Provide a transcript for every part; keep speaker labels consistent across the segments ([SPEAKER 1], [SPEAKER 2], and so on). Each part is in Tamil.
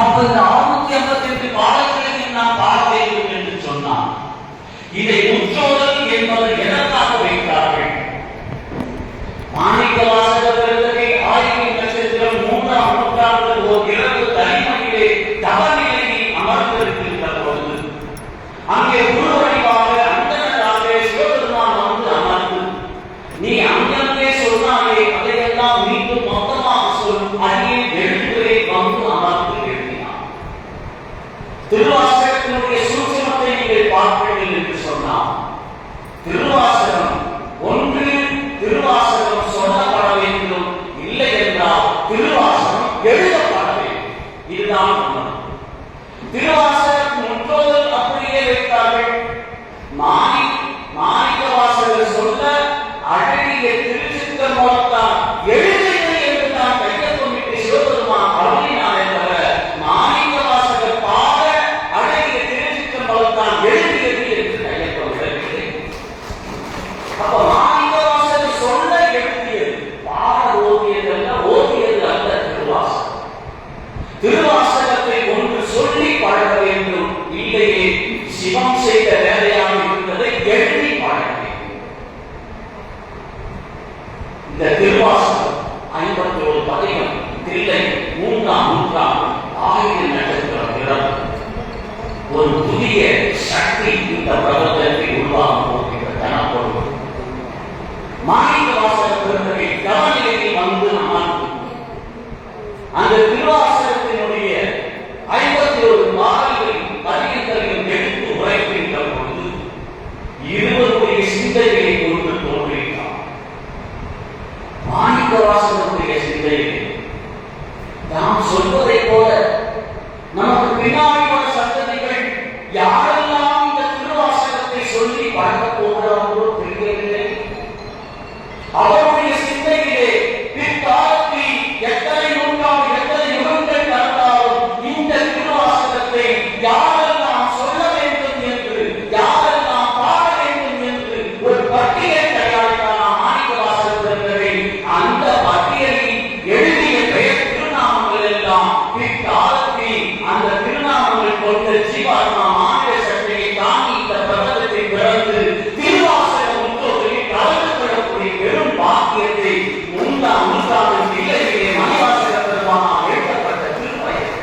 [SPEAKER 1] அப்ப இந்த 658 பாடல்களையும் நாம் பாட வேண்டும் என்று சொன்னார். இதை முற்றோதல் என்பது எதற்காக வைத்தார்கள்? மாணிக்கவாசகர் பெருந்தகை ஆய்வின் நட்சத்திரம் 3ஆம் நூற்றாண்டு ஓர் இரவு தனிமையிலே தவநிலையில் அமர்ந்திருக்கின்ற பொழுது அங்கே குரு வடிவாக அந்தனராக சிவபெருமான் வந்து அமர்ந்து, நீ அங்கங்கே சொன்னாலே அதையெல்லாம் மீண்டும் மொத்தமாக சொல், அங்கே எழுத்துரை வந்து அமர்ந்து எழுதினார். திருவாசகத்தினுடைய சூட்சுமத்தை நீங்கள் பார்ப்பீர்கள் என்று சொன்னார். திருவாசகம் ஒன்று திருவாசகம் சொல்லப்பட வேண்டும், இல்லை என்றால் திருவாசகம் எழுதப்பட வேண்டும். இதுதான் திருவாசகம் முற்றோதல் அப்படியே வைத்தார்கள். மாணிக்க வாசகர் சொல்ல அழகிய திருச்சிற்றம்பலத்தால் எழுதியது என்று தான் கையை கொண்டு சிவபெருமான் அருளினார் என்ற மாணிக்க வாசகர் பாட அழகிய திருச்சிற்றம்பலத்தால் எழுதியது என்று கையை கொண்டு. அப்ப மாணிக்க வாசகர் சொல்ல எழுதியது, பாட ஓதியது அல்ல, ஓதியது அல்ல திருவாசகம். திருவாசகத்தை ஒன்று சொல்லி பழக வேண்டும், இல்லையே சிவம் செய்த வேலையாக இருந்ததை எழுதி பழக வேண்டும். இந்த திருவாசகம் 51 பதிகம் தில்லை 3ஆம் நூற்றாண்டு ஆயிரம் நட்சத்திரம் ஒரு புதிய சக்தி இந்த பிரபலத்தை உருவாக போகின்ற தனப்பொருள். மாணிக்க வாசகர் பெருந்தகை தவநிலையில் வந்து அமர்ந்து அந்த திருவாசகத்தினுடைய 51 பாடல்களையும் பதிகங்களையும் எடுத்து உரைக்கின்ற பொழுது இருவருடைய சிந்தைகளை கொண்டு தோன்றுகிறார். மாணிக்க வாசகருடைய சிந்தைகளை நாம் சொல்வதை போல நமக்கு பின்னாடி வர சந்ததிகள் யாரெல்லாம் இந்த திருவாசகத்தை சொல்லி பழகப் போகிறார்களோ தெரியவில்லை. அவருடைய சிந்தையிலே பிற்காலத்தில் எத்தனை நூற்றாண்டு எத்தனை யுகங்கள் கடந்தாலும் இந்த திருவாசகத்தை யாரெல்லாம் சொல்ல வேண்டும் என்று, யாரெல்லாம் பாட வேண்டும் என்று ஒரு பட்டியல் தயாரித்தார் மாணிக்க வாசகர் பெருந்தகை. அந்த பட்டியலில் எழுதிய பெயர் திருநாமங்கள் எல்லாம் பிற்காலத்தில் அந்த திருநாமங்கள் கொண்ட ஜீவாத்மா மாநில சக்தியை தாண்டி இந்த பிரபலத்தை பிறந்து திருவாசகம் முற்றோதலில் கலந்து கொள்ளக்கூடிய பெரும் பாக்கியத்தை 3ஆம் நூற்றாண்டு தில்லையிலே மணிவாசகர் பெருமானால் எழுதப்பட்ட திருப்பயர்.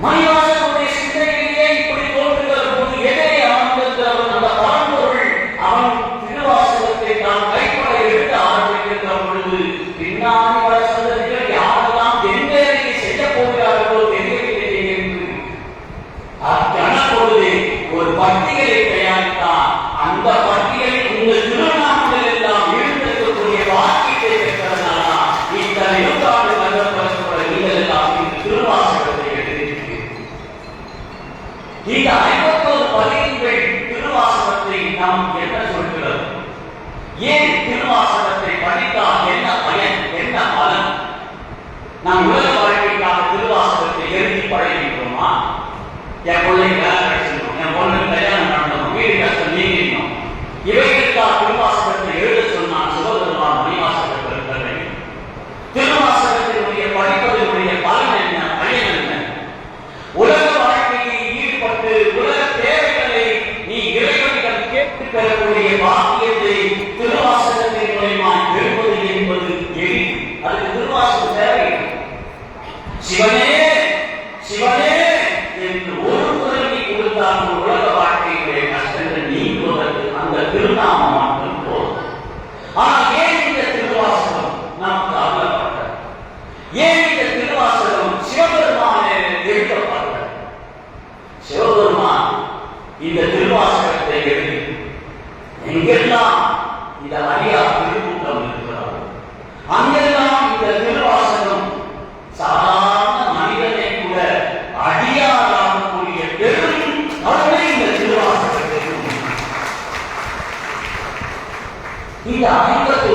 [SPEAKER 1] மணிவாசகருடைய சிந்தையிலேயே இப்படி தோன்றுகிற போது எதை அமர்ந்திருக்கிறவன் அந்த பரம்பொருள் அவன் திருவாசகத்தை தான் கைப்பட எடுத்து ஆரம்பிக்கின்ற பொழுது பின்னாடி வர சந்ததிகள் யாரெல்லாம் எந்த வேலையை செய்ய போகிறார்களோ தெரியவில்லை என்று அக்கணப்பொழுது ஒரு பட்டியலை தயாரித்தான். அந்த பட்டியலில் உங்கள் திருநாமங்கள் எல்லாம் இருந்திருக்கக்கூடிய வாக்கியத்தை பெற்றதனால இத்தனை நூற்றாண்டு நகர்பட நீங்கள் எல்லாம் இந்த திருவாசகத்தை எழுதியிருக்கிறீர்கள். இந்த 51 பதிகங்கள் திருவாசகத்தை நாம் என்ன சொல்கிறது? ஏன் திருவாசகத்தை படித்தால் என்ன பயன், என்ன பலன்? நாம் உலக வாழ்க்கைக்காக திருவாசகத்தை எழுதி பழகின்றோமா? என் பிள்ளைங்க வேலை கிடைச்சிடணும், என் பொண்ணு கல்யாணம் நடந்தோம், வீடு கஷ்டம் நீங்கிடணும், இவைகளுக்காக திருவாசகத்தை எழுத சொன்னான் சிவபெருமான் மணிவாசகர் பெருந்தகை. திருவாசகத்தினுடைய படிப்பதனுடைய பலன் என்ன, பயன் என்ன? உலக வாழ்க்கையில் ஈடுபட்டு உலக தேவைகளை நீ இறைவனிடம் கேட்டு பெறக்கூடிய பாக்கியத்தை திருவாசகத்தின் மூலமாக எழுப்பது என்பது எளிது. அதுக்கு திருவாசகம் தேவை. சிவனே சிவனே என்று ஒரு குரலை கொடுத்தால் உலக வாழ்க்கையுடைய கஷ்டங்கள் நீங்குவதற்கு அந்த திருநாமம் மட்டும் போதும். ஆனால் ஏன் இந்த திருவாசகம் நமக்கு அருளப்பட்டது? ஏன் இந்த திருவாசகம் சிவபெருமானே எழுதப்பட்டது? சிவபெருமான் இந்த திருவாசகத்தை எழுதி எங்கெல்லாம் இந்த அடியா திருக்கூட்டம் இருக்கிறார் அங்கெல்லாம் இந்த திருவாசகம் சாதாரண மனிதனை கூட அடியாராகக்கூடிய பெரும் அருளை இந்த திருவாசகத்தை இந்த 51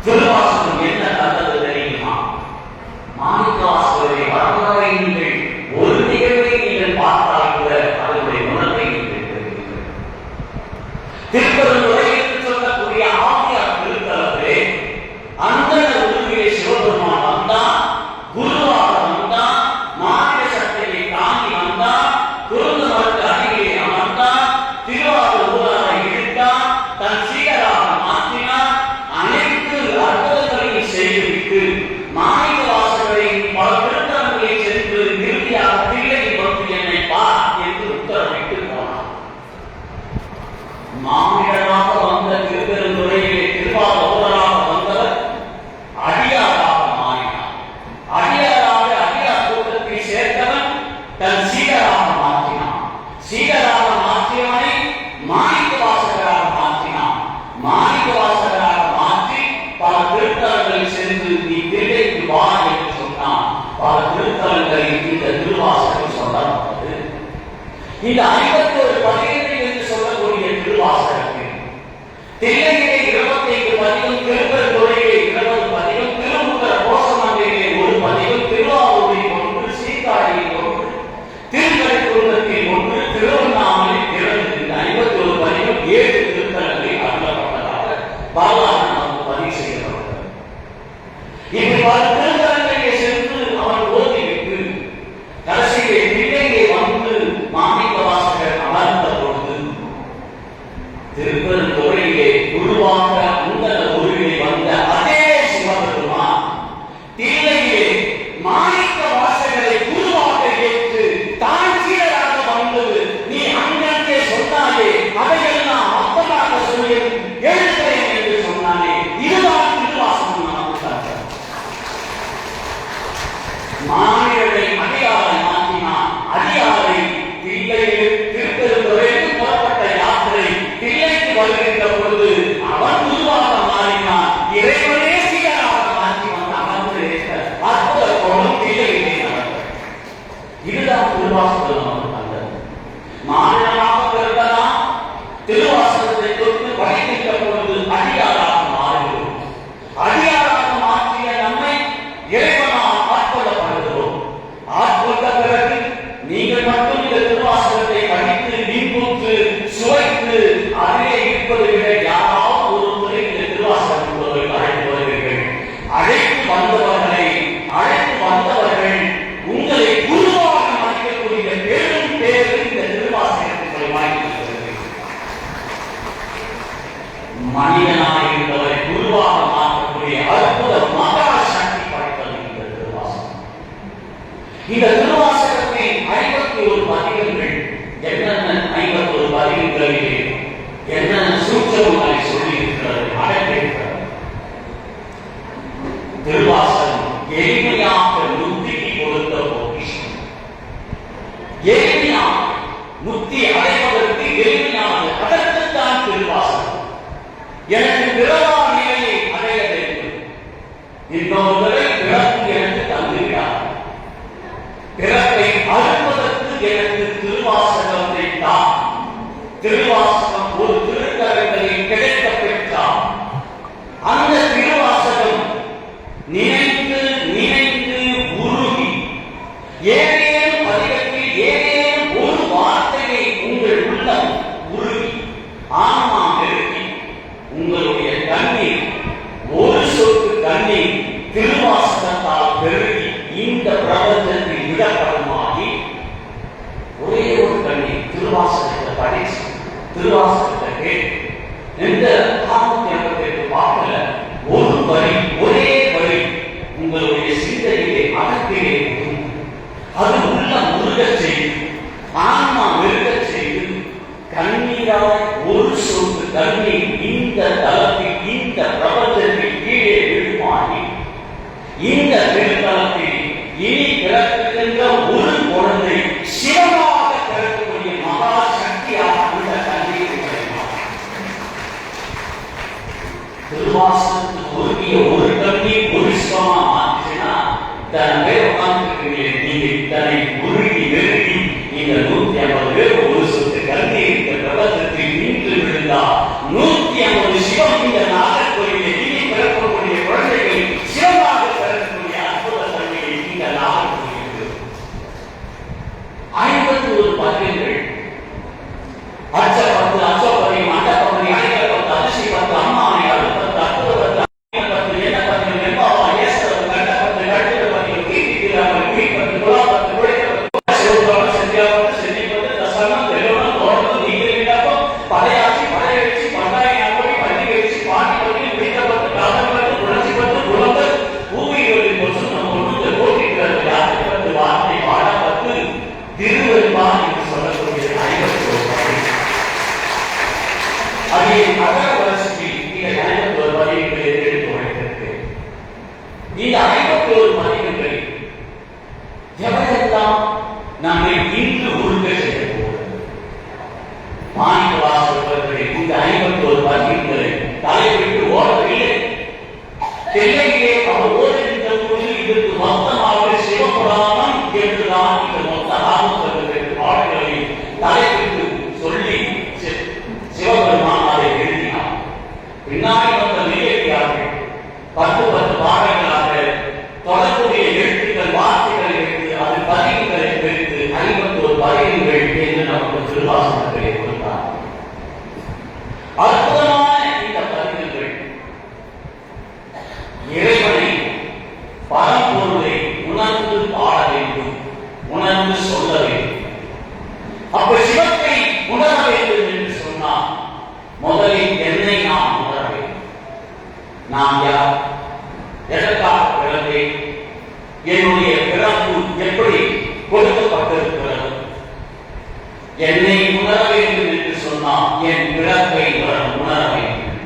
[SPEAKER 1] திருவாசகம் என்ன தந்தது தெரியுமா? மாணிக்கவாசகரை வரலாறை நீங்கள் ஒரு நிகழ்வை நீங்கள் பார்த்தால் கூட அதனுடைய உணர்வை நீங்கள் பெறுவீர்கள். திருப்பெருந்துறை என்று சொல்லக்கூடிய ஆவியார் திருத்தலத்திலே அந்த உருவிலே சிவபெருமான் வந்தான், குருவாக வந்தான், மாநில சக்தியை தாங்கி வந்தான், குருந்த மரத்து அருகிலே அமர்ந்தான், திருவாரூர் ஊராக இழுத்தான், தன் சீடராக மாற்றினான், அனைத்து அற்புதங்களையும் செய்துவிட்டு மாணிக்கவாசகரை பல திருத்தலங்களை சென்று இறுதியாக பிள்ளையை வந்து என்னை பார் என்று உத்தரவிட்டு போனார். மாமிடராக வந்த திருப்பெருந்துறையிலே திருவாரூராக வந்தவர் அடியாராக மாறினார். அடியாராக அடியார் கூட்டத்தில் சேர்த்தவன் தன் சீடராக மாற்றினான். சீடராக மாற்றியவனை மாணிக்கவாசகராக மாற்றினான். மாணிக்கவாசகராக மாற்றி பல திருத்தலங்களில் சென்று நீ தில்லைக்கு வா என்று சொன்னான். பல திருத்தலங்களில் இந்த திருவாசகம் சொல்லப்பட்டது. இந்த 51 பதிகங்கள் என்று சொல்லக்கூடிய திருவாசகத்தில் தில்லையிலே 25 பதிகம், திருப்பெருந்துறையிலே 20 பதிகம், திருமுகர கோசமங்கையிலே 1 பதிகம், திருவாரூரில் 1, சீர்காழியில் 1, திருக்கடைக்குன்றத்தில் 1, திருவண்ணாமலையில் 2, இந்த 51 பதிகம் 7 திருத்தலங்களில் அருளப்பட்டதாக வரலாறு நமக்கு பதிவு செய்யப்பட்டது. இப்படி பல திருத்தலங்களிலே சென்று அவன் ஓதிவிட்டு கடைசியிலே தில்லையிலே வந்து மாணிக்கவாசகர் அமர்ந்த பொழுது திருப்பெருந்துறையிலே குருவாக அந்த உருவிலே வந்த அதே சிவபெருமான் தில்லையிலே மாணிக்கவாசகரை குருவாக ஏற்று தான் சீடராக வந்தது. நீ அங்கே சொன்னாலே அதையெல்லாம் மொத்தமாக சொல்லி எழுதுகிறேன் என்று சொன்னானே, இதுதான் திருவாசகம் நமக்கு தந்தது. மாநிலத்தை அடியாரை மாற்றினான். அடியாரை தில்லையில் திருப்பெருந்துறையில் புறப்பட்ட யாத்திரை தில்லைக்கு வருகின்ற பொழுது அவன் குருவாக மாறினான். இறைவனே சீடராக மாற்றி வந்த அமர்ந்து அற்புத கோலம் தில்லையிலே நடந்தது. இதுதான் திருவாசகம் நமக்கு தந்தது. மாநிலமாக பிறந்தலாம் திருவாசகத்தை தொட்டு படிக்கின்ற பொழுது அடியாராக மாறுகிறோம். அடியாராக மாற்றிய நம்மை இறைவனால் ஆட்கொள்ளப்படுகிறோம். ஆட்கொண்ட பிறகு நீங்கள் மட்டும் இந்த திருவாசகத்தை படித்து நீங்கூற்று சுவைத்து அதிலே இருப்பதை விட யாராவது ஒரு முறை இந்த திருவாசகம் அழைத்து வருவீர்கள். அழைத்து வந்தவர்கள் உங்களை குருவாக மதிக்கக்கூடிய பெரும் பேரு இந்த திருவாசகத்தை வாங்கியிருக்கிறது. மனிதனாக இருந்தவரை குருவாக மாற்றக்கூடிய அற்புத மகா சக்தி படைத்தது இந்த திருவாசகம். இந்த திருவாசகத்தின் 51 பதிகங்கள் என்னென்ன 51 பதிகங்களிலே என்னென்ன சூட்சமங்களை சொல்லி இருக்கிறது அடங்கியிருக்கிறது. திருவாசகம் எளிமையாக முக்திக்கு கொடுத்த பொக்கிஷம். எளிமையாக முக்தி அடைவதற்கு எளிமையாக அதற்குத்தான் திருவாசகம். எனக்கு பிறவா நிலையை அடைய வேண்டும், இன்னொருவரை பிறப்பு எனக்கு தந்துவிடார், பிறப்பை அறுப்பதற்கு எனக்கு திருவாசகத்தை தான். திருவாசகம் ஒரு திருக்கரங்களில் கிடைக்க பெற்றார். அந்த திருவாசகம் நினைத்து நினைத்து உருகி ஏதேனும் பதிகத்தில் ஏதேனும் ஒரு வார்த்தையை உங்கள் உள்ளம் உருகி ஆன்மா பெருகி உங்களுடைய கண்ணீர் ஒரு சொட்டு கண்ணீர் திருவாசகத்தால் பெருகி இந்த பிரபஞ்சத்தில் இடப்படமாகி ஒரே ஒரு கண்ணீர் திருவாசகத்தை படிச்சு திருவாசகத்தை கேட்டு இந்த 488 பாட்டுல ஒரு வரி ஒரே வரி உங்களுடைய சிந்தையிலே அகத்திலே அது உள்ள முருகச் செய்து ஆன்மா மெருகச் செய்து கண்ணீரால் ஒரு சொட்டு கண்ணீர் இந்த தளத்தில் இந்த பிரபஞ்சத்தில் கீழே விழுமாகி இந்த திருத்தலத்தில் இனி பிறக்கின்ற ஒரு குழந்தை சிவமாக பிறக்கக்கூடிய மகா சக்தியாக அந்த கண்ணீர் திருவாசகத்துக்கு உருகிய ஒரு கண்ணீர் ஒரு சிவமா மாற்றினா தன் பேர் உட்கார்ந்து நீங்க இத்தனை உருகி நெருங்கி இந்த 150 பேர் ஒரு சொத்து கண்ணீர் இந்த பிரபஞ்சத்தில் நின்று விழுந்தால் 150 சிவம் இந்த நாகர்கோயிலே இனி பிறக்கக்கூடிய அதே அகர வரிசை இந்த 51 பதிவுகளை எடுத்து வைத்திருக்கிறேன். இந்த 51 பதிவுகளை எவரெல்லாம் நம்மை இன்று உருக்க செய்ய போகிறது? மாணிக்கவாசகர்களே, இந்த 51 பதிவுகளை தலைவிட்டு ஓடவில்லை. தெல்லையிலே அவர் ஓடுகின்ற பொழுது இதற்கு மொத்தமாக சிவபுராணம் என்றுதான் இந்த மொத்த ஆகமங்களுக்கு பாடல்களை தலைவிட்டு சொல்லி சிவபெருமான் அதை எழுதினார். பின்னாடி வந்த நிலையார்கள் 10 பாடல்களாக தொடர்புடைய எழுத்துக்கள் வார்த்தைகளை வைத்து அது பதிவுகளை வைத்து 51 பதிவுகள் என்று நமக்கு திருவாசகத்திலே கொடுத்தார். அற்புதமான இந்த பதிவுகள் இறைவனை பரம்பொருளை உணர்ந்து பாட வேண்டும், உணர்ந்து சொல்ல வேண்டும். அப்ப சிவத்தை உணர வேண்டும் என்று சொன்னால் முதலில் என்னை நாம் உணர வேண்டும். நாம் யார்? எதற்காக பிறந்தேன்? என்னுடைய பிறப்பு எப்படி கொடுக்கப்பட்டிருக்கிறது? என்னை உணர வேண்டும் என்று சொன்னால் என் பிறப்பை உணர வேண்டும்.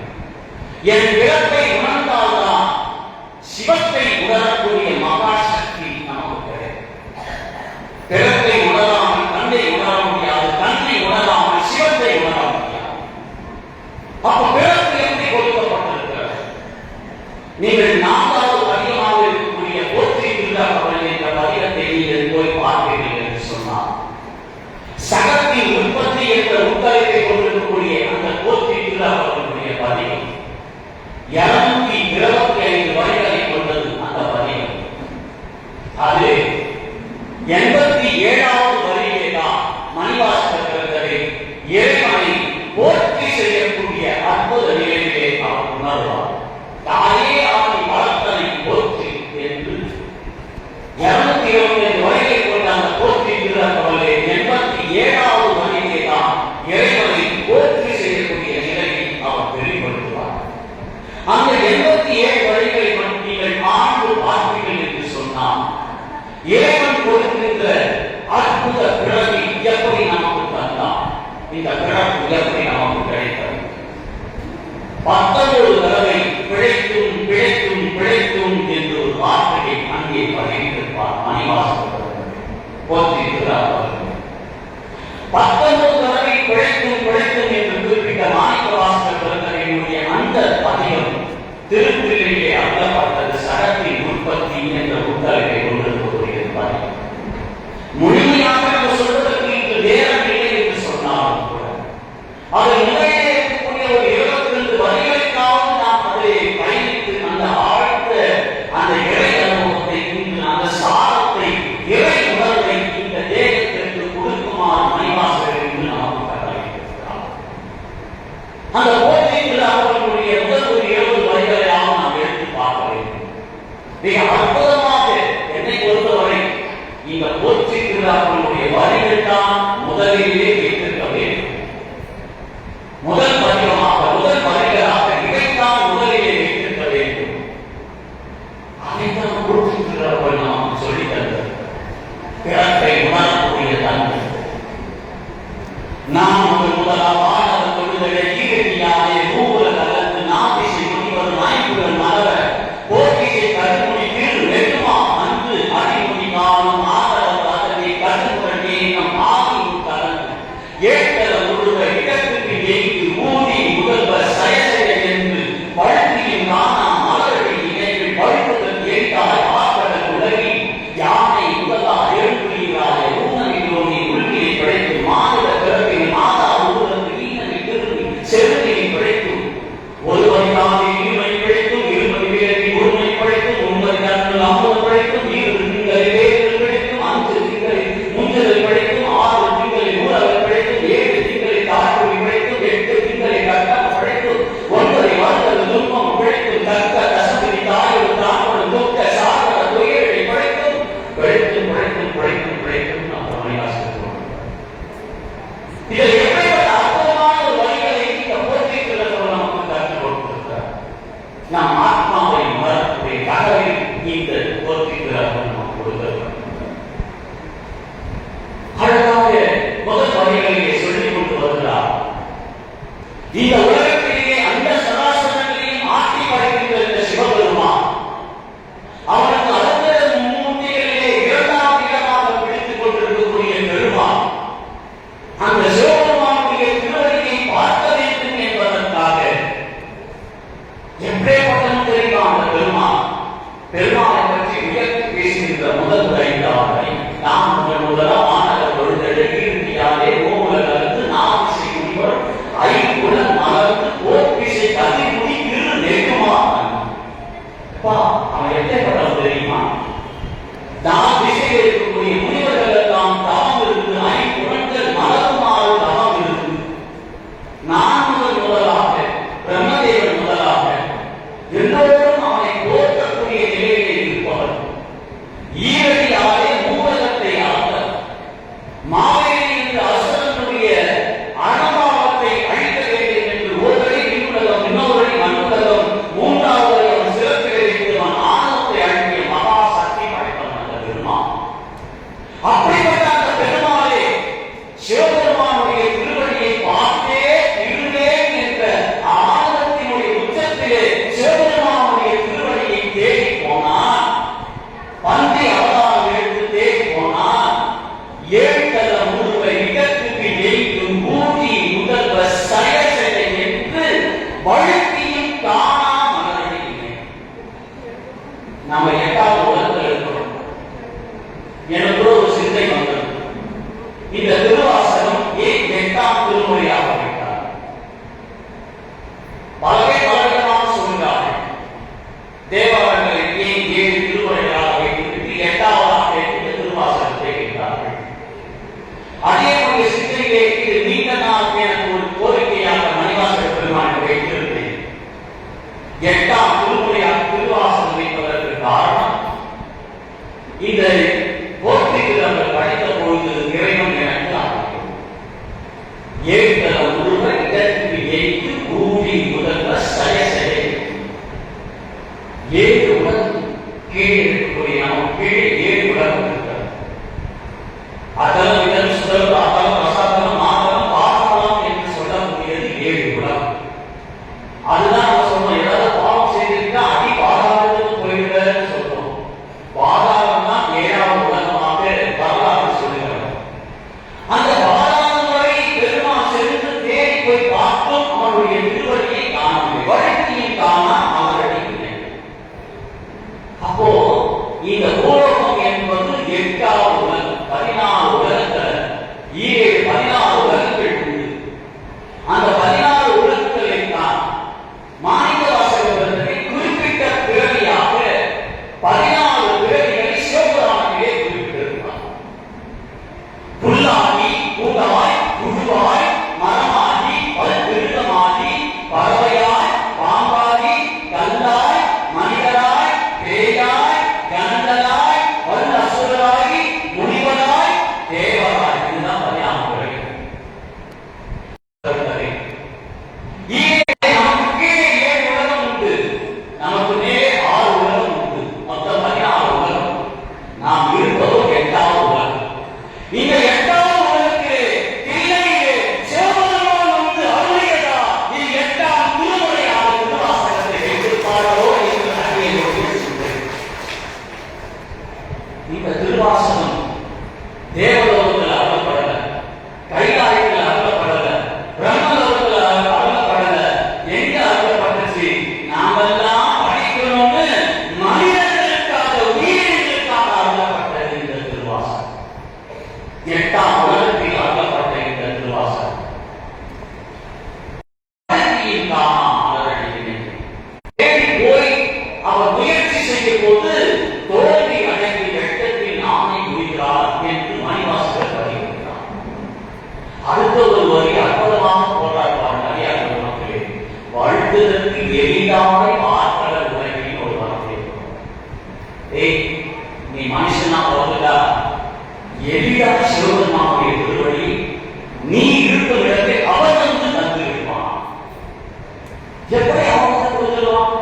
[SPEAKER 1] என் பிறப்பை உணர்ந்தால்தான் சிவத்தை உணரக்கூடிய மகா சக்தி நமக்கு கிடைக்கும். பிறப்பை உணராமல் கண்ணை உணர முடியாது, கண்ணை உணராமல் சிவத்தை உணர முடியாது. அப்ப பிறப்பு எப்படி கொடுக்கப்பட்டிருக்கிறது? நீங்கள் 4வது பதிகமாக இருக்கக்கூடிய போற்றி திருவிழாக்கள் என்ற பதிகத்தை நீங்கள் போய் பார்க்கிறீர்கள் என்று சொன்னார், சகத்தின் உற்பத்தி என்ற உத்தரவை கொண்டிருக்கக்கூடிய அந்த போற்றி திருவிழாக்களுடைய பதிகம் 225 வரிகளை கொண்டது. அந்த பதிகம் அது 87வது வரியிலே தான் மணிவாசகர் இறைவனை போற்றி செய்யக்கூடிய அற்புத நிலையிலே அவர் உணர்வார். தாயே ஆதி வளர்த்தனை போற்றி என்று 225 வரிகளை கொண்ட அந்த போற்றி திருவிழாக்களே 87வது வரியிலே தான் இறைவனை போற்றி செய்யக்கூடிய நிலையை அவர் வெளிப்படுத்துவார். அந்த 87 வரிகளை நீங்கள் ஆண்டு பார்ப்பீர்கள் என்று சொன்னால் இறைவன் கொடுக்கின்ற அற்புத பிறவி எப்படி நமக்கு தந்தான், இந்த பிறப்பு எப்படி நமக்கு கிடைத்தது? 19 தடவை பிழைத்தும் பிழைத்தும் பிழைத்தும் என்று ஒரு வார்த்தையை அங்கே பதிவிட்டிருப்பார் மணிவாசகர் போற்றியிருக்கிறார். 19 தடவை பிழைத்தும் பிழைத்தும் என்று குறிப்பிட்ட மாணிக்கவாசகர்களுடைய அந்த பதிகம் திருத்திலே அருளப்பட்டது சடத்தின் உற்பத்தி என்ற உத்தரவை கொண்டிருக்கக்கூடிய பதிகம். முழுமையாக நம்ம சொல்வதற்கு இன்று நேரம் இல்லை என்று சொன்னாலும் கூட அது நிலையிலே இருக்கக்கூடிய ஒரு 22 வரிகளுக்காவது நாம் அதை பயணித்து அந்த ஆழ்ந்த அந்த இறை அனுபவத்தை இன்று அந்த சாரத்தை இறை உணர்வை இந்த தேகத்திற்கு கொடுக்குமாறு மணிவாசகர் என்று நமக்கு கட்டளையிட்டிருக்கிறார். அந்த போட்டியில் அவர்களுடைய முதல் ஒரு 20 வரிகளையாவது நாம் எடுத்து பார்க்க வேண்டும். மிக அற்புதமாக என்னை பொறுத்தவரை இந்த போற்றி திருவிழாக்களுடைய வரிகள் தான் முதலிலே வைத்திருக்க வேண்டும். முதல் பதிகமாக முதல் வரிகளாக இதைத்தான் முதலிலே வைத்திருக்க வேண்டும். அதைத்தான் போற்றி திருவிழாக்கள் நமக்கு சொல்லித் தந்தது. பிறப்பை உணரக்கூடிய தன்மை நாம் முதலாக தொழுதலை ஈரடியாலே மூல கலந்து நாட்டிசை முடிவர் நாய்க்குடன் மலர போட்டியை கருமுடி கீழ் வெட்டுமா அன்று அடிமுடி காணும் ஆதரவு அதனை கருமுடனே நம் ஆதியும் கலந்து ஏற்கல முழுவ இடத்துக்கு எய்து ஊதி முதல்வர் சயசெய என்று பழத்தியின் காணா மலரடி இணைவில் பழுப்புதல் ஏற்காய் ஆக்கடல் உலகி யானை முதலா எழுப்புகிறாய் ஊனமில்லோனி உள்கியை படைத்து மாநில பிறப்பின் மாதா ஊரத்து ஈனவி திரும்பி செருமையை படைத்தும் ஒருவரிக்காக இருமை படைத்தும் 20 பேரை ஒருமை படைத்தும் 9 கண்கள் 50 படைத்தும் 20 திங்களை வேர்கள் படைத்தும் 5 திங்களை முஞ்சலை படைத்தும் 6 திங்களை ஊரவை படைத்தும் 7 திங்களை தாழ்வுரி படைத்தும் 8 திங்களை கட்டம் படைத்தும் 9 வருடங்கள் துன்பம் படைத்தும் தக்க கசபதி தாயோடு தாழ்வோடு தொக்க சாகர துயரை படைத்தும் படைத்தும் படைத்தும் படைத்தும் படைத்தும் நாம் மணிவாசகர் இதை எப்படிப்பட்ட அற்புதமான ஒரு வரிகளை இந்த போற்றி திருவிழாக்கள் நமக்கு கற்றுக் கொடுத்திருக்கிறார். நாம் ஆத்மாவை உணரக்கூடிய தகவலை இந்த போற்றி திருவிழாக்கள் நமக்கு கொடுத்திருக்கிறார். அழகாக முதல் வரிகளிலே சொல்லிக் கொண்டு வருகிறார். இந்த பிரம்மதேவன் முதலாக எல்லோரும் அவனை போற்றக்கூடிய நிலையிலே இருப்பவர். ஈரடியாலே மூலகத்தை ஆழ்ந்தவர். மாவேலி என்ற அசுரனுடைய அனபாவத்தை அழிக்க வேண்டும் என்று ஒருவரை விண்ணுலகம், இன்னொருவரை மண்ணுலகம், மூன்றாவதை அவன் சிறப்பிலே வைத்து அவன் ஆணவத்தை அழிக்கிய மகா சக்தி படைத்தவன் அந்த பெருமான். அப்படிப்பட்ட அந்த பெருமாளே சிவபெருமானுடைய திருவடியை பார்த்தே இருந்தேன் என்ற ஆனந்தத்தினுடைய உச்சத்திலே சிவபெருமானுடைய திருவடியை தேடி போனான். பந்தி அவதாரம் எடுத்து தேடி போனான். ஏழ்தல முழுவை இடத்துக்கு எய்க்கும் பூமி முதல்வ சயசெடை என்று வழுத்தியும் காணா மலரடியில்லை. நாம எட்டாவது உலகத்தில் இருக்கிறோம். எனக்கு ஒரு சிந்தை வந்தது. இந்த திருவாசகம் ஏன் 8ஆம் திருமுறையாக வைத்தார்? பலவிதமாக சொல்கிறார்கள். தேவாரங்களை ஏன் 7 திருமுறைகளாக வைத்துவிட்டு 8ஆவதாக இந்த திருவாசகத்தை வைத்தார்கள். அதேபோல சிந்தையிலே இது நீண்ட நாள் எனக்கு ஒரு கோரிக்கையாக மணிவாசக பெருமானை வைத்திருந்தேன். 8ஆம் திருமுறையாக திருவாசகம் வைப்பதற்கு காரணம், இந்த போர்த்துகீசியர்கள் படித்த பொழுது இறைவன் எனக்கு ஆகும். ஏழ்தல உருவ இடத்துக்கு எய்து பூமி முதல்வ சயசெடை. 7 உலகம் கீழே இருக்கக்கூடிய நமக்கு கீழே 7 உலகம் இருக்கிறது. அதலம் இதன் சுடல் அதலம் ரசாதலம் மாதலம் பாசலம் என்று சொல்லக்கூடியது 7 உலகம். அதுதான் நம்ம சொல்றோம். ஏதாவது பாவம் செய்திருக்கா அடி பாதாளத்துக்கு போயிடுன்னு சொல்றோம். பாதாளம் தான் 7ஆவது உலகமாக வரலாறு சொல்லுகிறார். அந்த பாதாளம் வரை பெருமாள் சென்று தேடி போய் பார்த்தும் அவருடைய திருவடியை காணவில்லை. வழக்கியும் காண அவரடியில்லை. அப்போ இந்த பூலோகம் என்பது 8ஆவது உலகம். 14 உலகத்துல 14 உலகங்கள் உண்டு. அந்த 14 உலகங்களை தான் மாணிக்க வாசகத்தை குறிப்பிட்ட பிறவியாக 14 பிறவிகளை சிவபுராணத்திலே குறிப்பிட்டிருக்கிறார். புல்லாகி, பூதமாய், புழுவாய், மரமாகி, பல்விருகமாகி, பறவையாய், பாம்பாகி, கல்லாய், மனிதராய், பேயாய், கண்டலாய், வல்ல அசுரராகி, முனிவராய், தேவராய். இதுதான் 14 பிறவிகள். நமக்கு கீழே 7 உலகம் உண்டு. நமக்கு மேலே 6 உலகம் உண்டு. மொத்தம் 16 உலகம். நாம் இருப்பதோ 8ஆவது உலகம். இந்த 8ஆவது உலகத்திலே தில்லையிலே சிவபெருமான் வந்து அருளியதா இது 8ஆம் திருமுறையாக திருவாசகத்தை வைத்திருப்பாரோ என்று அறிய சிந்தனை. இந்த திருவாசகம் தேவலோகத்தில் அருளப்படல, கைலாயத்தில் அருளப்படல, பிரம்மலோகத்தில் அருளப்படல. எங்க அருளப்பட்டுச்சு? நாமெல்லாம் படிக்கணும்னு மனிதர்களுக்காக, உயிரினங்களுக்காக அருளப்பட்டது இந்த திருவாசகம். 8ஆம் உலகத்தில் அருளப்பட்ட இந்த திருவாசகம் தேடி போய் அவர் முயற்சி செய்யும் போது தோல்வி அடைந்து வெட்டத்தில் நாமே முடிகிறார் என்று மணிவாசகர் பதிவிட்டார். அடுத்த ஒரு வரி அற்புதமாக போராடுவார். நிறைய மக்களே, வாழ்வதற்கு எளிதான ஆற்றல உலகில் ஒரு வார்த்தை. ஏய், நீ மனுஷனா பிறந்தா எளிதாக சிவபெருமானுடைய திருவடி நீ இருக்கும் இடத்தை அவர் வந்து தந்து விடுவான். எப்படி அவன் கொடுத்துருவான்?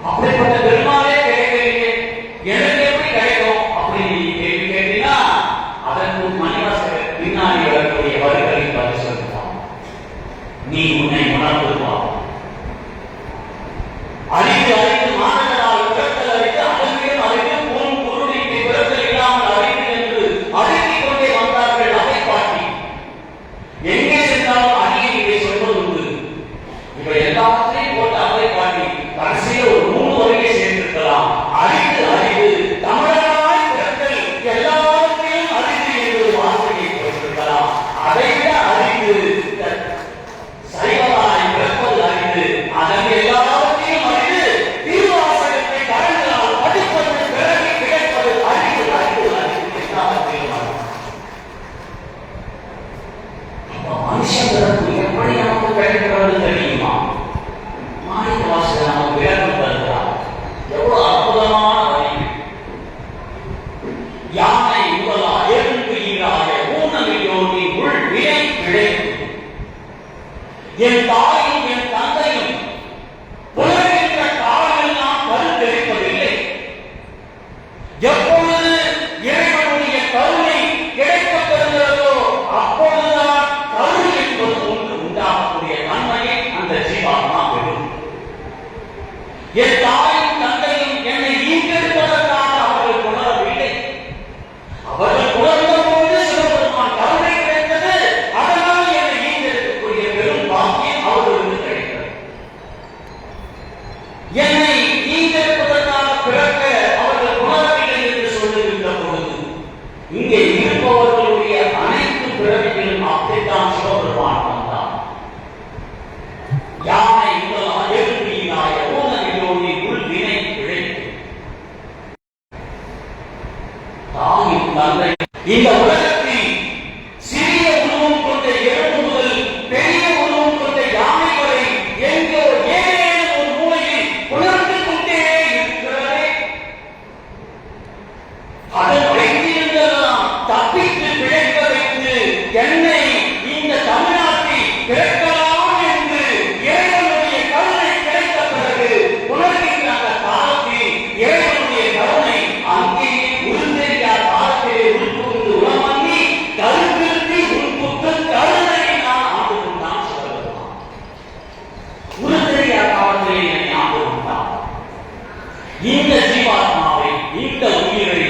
[SPEAKER 1] அப்படிப்பட்ட பெருமாளே கிடைக்கவில்லை, எனக்கு எப்படி கிடைக்கும் அப்படின்னு நீ கேள்வி கேட்டீங்கன்னா அதற்கு மணிவாசகர் பின்னாடி வரக்கூடிய வரிகளில் பதில் சொல்லுவான். நீ உன்னை உணர்ந்துருவான். அறிந்து அறிந்து மாணவரால் பிறத்தல் அறிந்து அதன்பின் அறிந்து பொருள் பொருளிக்கு பிறத்தல் இல்லாமல் அறிந்து என்று அறிந்து கொண்டே வந்தார்கள். அதை பாட்டி எங்கே சென்றாலும் அடியை இதை சொல்வது உண்டு. இவை எல்லாத்தையும் போட்டு அதை பாட்டி கடைசியில் ஒரு 3 வரையை சேர்ந்திருக்கலாம். அறிந்து அறிந்து தமிழராய் பிறத்தல் எல்லாத்தையும் அறிந்து என்று ஒரு வார்த்தையை போட்டிருக்கலாம். அதை விட அறிந்து சைவராய் பிறப்பது அறிந்து அதன் எல்லாத்தையும் அறிந்து திருவாசகத்தை கடந்தால் படிப்பது பிறகு கிடைப்பது அறிவு அறிவு அறிவு எல்லாத்தையும். மனுஷங்களுக்கு எப்படி நமக்கு கிடைக்கிறது தெரியுமா? என் தாயும் தந்தையும் என்னை ஈன்றெடுப்பதற்காக அவர்கள் உணரவில்லை. அவர்கள் உணர்ந்த போது சிவபெருமான் கருணை கிடைத்தது. அதனால் என்னை ஈன்றெடுக்கக்கூடிய பெரும் பாக்கியம் அவர்களுக்கு கிடைத்தது. என்னை ஈன்றெடுப்பதற்காக பிறக்க அவர்கள் உணரவில்லை என்று சொல்லுகின்ற பொழுது இங்கே இருப்பவர்களுடைய அனைத்து பிறவிகளும் அப்படித்தான் சிவபெருமான் வந்தார். யானை முதலாக எழுதினாய ஓனவியோனி உள் வினை பிழைத்து தாயும் தந்தை இந்த உலகத்தில் சிறிய உருவம் கொண்ட எறும்பு முதல் பெரிய உருவம் கொண்ட யானை வரை எங்கோ ஏதேனும் ஒரு மூலையில் உணர்ந்து கொண்டே இருக்கிறதே. அதன் வைத்திருந்தெல்லாம் தப்பித்து பிழைக்க வைத்து என்னை இந்த தமிழ்நாட்டில் பிறக்கலாம் என்று ஏழைகளுடைய கருணை கிடைத்த பிறகு உணர்கின்ற அந்த காலத்தில் ஏழைகளுடைய கருணை அங்கேயே உருந்தெறியா காலத்திலே உள்புகுந்து உளமங்கி கருத்திருத்தி உள்புக்கு கருணையை நான் ஆண்டு கொண்டான் சொல்லலாம். உருந்தெறியா காலத்திலே என்னை ஆண்டு கொண்டான். இந்த ஜீவாத்மாவை இந்த உயிரை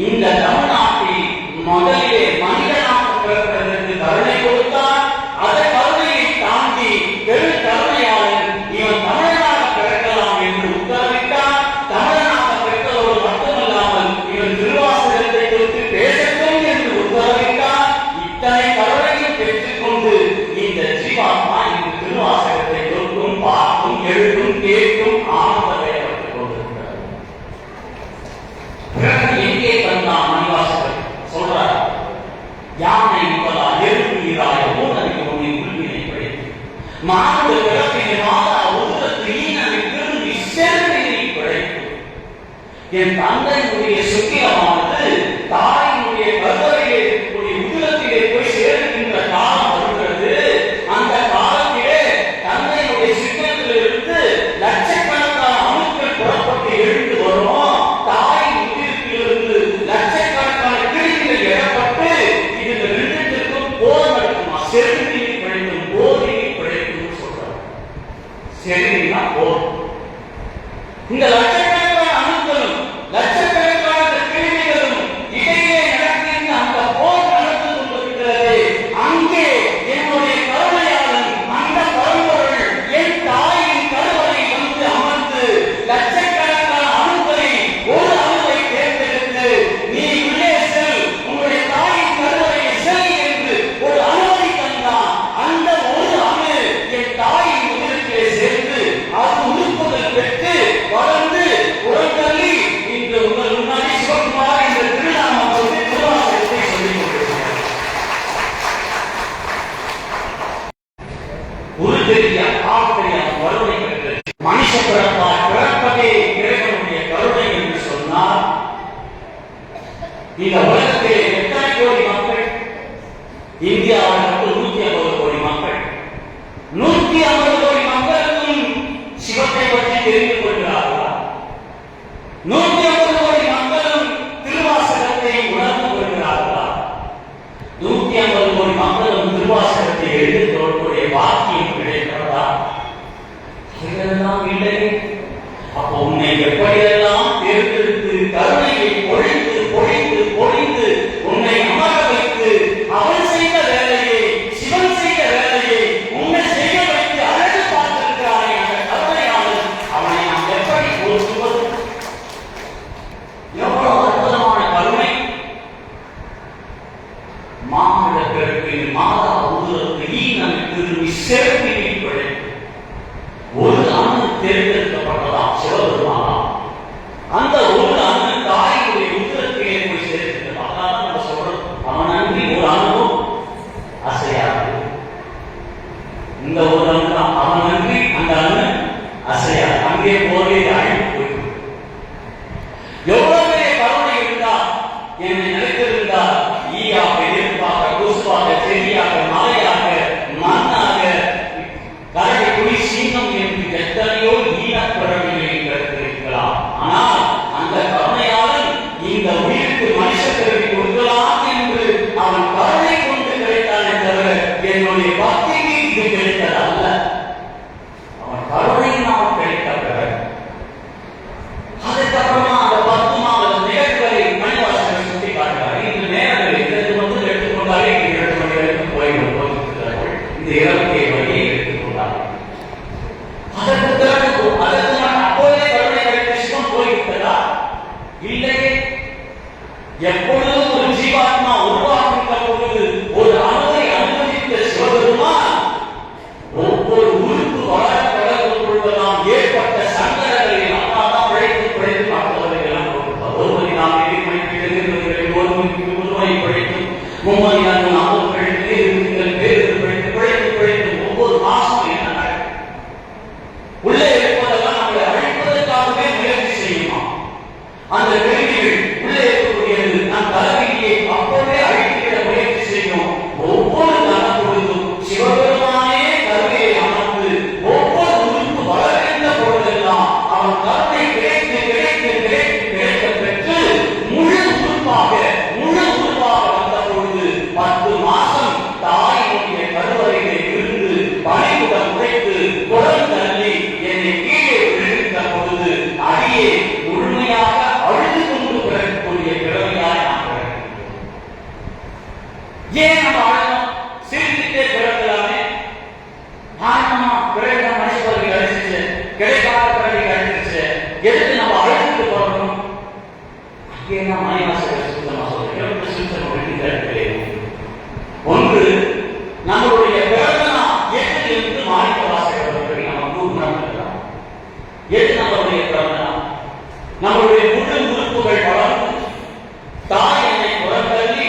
[SPEAKER 1] இந்த தமிழ்நாட்டில் முதலிலே மனிதனாக பிறப்பதற்கு கருணை கொடுத்தார். அந்த கருணையை தாண்டி பெரும் கருணையாளன் இவன் தமிழனாக பிறக்கலாம் என்று உத்தரவிட்டார். தமிழனாக பிறந்ததோடு மட்டுமல்லாமல் இவன் திருவாசகத்தை குறித்து பேசட்டும் என்று உத்தரவிட்டார். இத்தனை கருணையும் பெற்றுக்கொண்டு இந்த ஜீவாத்மா இந்த திருவாசகத்தை கொடுக்கும் பார்க்கும் எழுதும் கேட்கும் ஆனந்தத்தை பெற்றுக் கொண்டிருக்கிறது. பிறகு எங்கே தந்தான் மணிவாசகர் சொல்றார், யானை முதலா எழுதுகிறாய் ஓனவிக்கு உன்னை உள்வினை பிழைத்து மானுட பிறப்பினை மாதா உதரத்து ஈனனை திரும்பி சேர்வினை பிழைத்து. என் தந்தையினுடைய சுக்கிரமானது தாயினுடைய கருவறையிலே இருக்கக்கூடிய உதரத்திலே போய் சேர்க்கின்ற காலம் வருகிறது. அந்த காலத்திலே தந்தையினுடைய சுக்கிரத்திலிருந்து லட்சக்கணக்கான அணுக்கள் புறப்பட்டு எழுந்து வரும். தாயின் உதிரத்திலிருந்து லட்சக்கணக்கான கிருமிகள் எழப்பட்டு இது ரெண்டுக்கும் போர் நடக்குமா? செருவினை பிழைக்கும் போரினை பிழைக்கும் சொல்றார். செருவினா போர். இந்த லட்சக்கணக்கான அணுக்களும் லட்சக்கணக்கான கிருமிகளும் இடையே நடக்கின்ற அந்த போர் நடந்து கொண்டிருக்கிறது. அங்கே என்னுடைய கருணையாளன் அந்த பரம்பொருள் என் தாயின் கருவறை வந்து அமர்ந்து லட்சக்கணக்கான அணுக்களை ஒரு அணுவை தேர்ந்தெடுத்து நீ உள்ளே செல், உங்களுடைய தாயின் கருவறையை செல் என்று ஒரு அணுவை தந்தான். அந்த ஒரு அணு என் தாயின் உதிரத்திலே சேர்ந்து அது உறுப்புகள் பெற்று வளர்ந்து உடற்கல்வி இன்று உங்கள் முன்னாடி சிவகுமார் என்ற திருநாமம் சொல்லி திருவாசகத்தை சொல்லிக் கொண்டிருக்கிறார். உருத்தெரிய காலத்திலே கருணை பெற்று மனுஷ பிறப்பால் பிறப்பதே இறைவனுடைய கருணை என்று சொன்னார். இந்த உலகத்திலே எத்தனை கோடி மக்கள்? இந்தியாவில் 150 கோடி மக்கள். 150 கோடி மக்களுக்கும் சிவத்தை பற்றி தெரிந்து கொள்கிறார்களா? 150 கோடி மக்களும் திருவாசகத்தை உணர்ந்து கொள்கிறார்களா? 150 கோடி மக்களும் திருவாசகத்தை எழுதி தொடர்புடைய வாக்கியம் கிடைக்கிறதா? இதெல்லாம் இல்லை. அப்போ உன்னை எப்படியெல்லாம் தேர்ந்தெடுத்து கருணையை பொழிந்து பொழிந்து பொழிந்து உன்னை அமர வைத்து அவன் செய்த வேலையை சிவன் செய்த வேலையை உன்னை செய்ய வைத்து அழகு பார்த்திருக்கிறானே அந்த கருணையாளன், அவனை நாம் எப்படி போற்றுவது? எவ்வளவு அற்புதமான கருணை! மாநில பிறப்பில் மாதா உதரத்து ஈனனை திரும்பி சேர்வினை பிழைத்து ஒரு அணு தேர்ந்தெடுக்கப்பட்டதாம் சிவபெருமானா. அந்த ஒரு அணு தாயினுடைய உதரத்திலே போய் சேர்க்கிறது. அதான் நம்ம சொல்றோம், அவன் அன்றி ஒரு அணுவும் அசையாது. இந்த ஒரு அணு தான், அவன் அன்றி அந்த அணு அசையாது. அங்கே போரே அழிவு போய்விடும். எவ்வளவு பெரிய கருணை இருந்தால் என்னை நினைத்திருந்தால் ஈயாக எதிர்ப்பாக குசுவாக செடியாக மலையாக மண்ணாக கரடி குடி சீனம் என்று எத்தனையோ ஈனப்பிறவிகளை கிடைத்திருக்கலாம். ஆனால் அந்த உள்ளே இருப்பதெல்லாம் நம்மளை அழிப்பதற்காகவே முயற்சி செய்யுமா? அந்த கேள்விகள் உள்ளே இருக்கக்கூடியது நம் தலைவியை அப்போதே அழித்துவிட முயற்சி செய்யும். ஒவ்வொரு கணப்பொழுதும் சிவபெருமானே கருவியை அமர்ந்து ஒவ்வொரு உறுப்பு வளர்கின்ற பொழுதெல்லாம் அவன் கருணை கிடைத்து கிடைத்து கிடைத்து கிடைக்க பெற்று முழு உறுப்பாக வந்த பொழுது 10 மாசம் தாயினுடைய கருவறையிலே இருந்து பணிவுடன் உழைத்து குரல் தள்ளி என்னை கீழே விழுகின்ற பொழுது அடியே முழுமையாக அழுது கொண்டு பிறக்கக்கூடிய பிறவையாய் நாம் பிறக்கிறோம். ஏன் நம்ம அழகம் சிரித்துட்டே பிறக்கலாமே? ஆமா, பிறகு மனுஷன் கிடைச்சிச்சு, கிடைக்காத பிறகு கிடைச்சிருச்சு, எதுக்கு நம்ம அழுதுட்டு போறோம்? அங்கே நான் மணிவாசகர் சுத்தமா சொல்றேன். ஒன்று, நம்மளுடைய பிறந்த நாள் எதிலிருந்து மாணிக்க வாசகர் நம்ம கூப்பிடலாம். எது நம்மளுடைய பிறந்த நாள்? நம்மளுடைய முழு உறுப்புகள் வளர்ந்து தாய் என்னை புறந்தள்ளி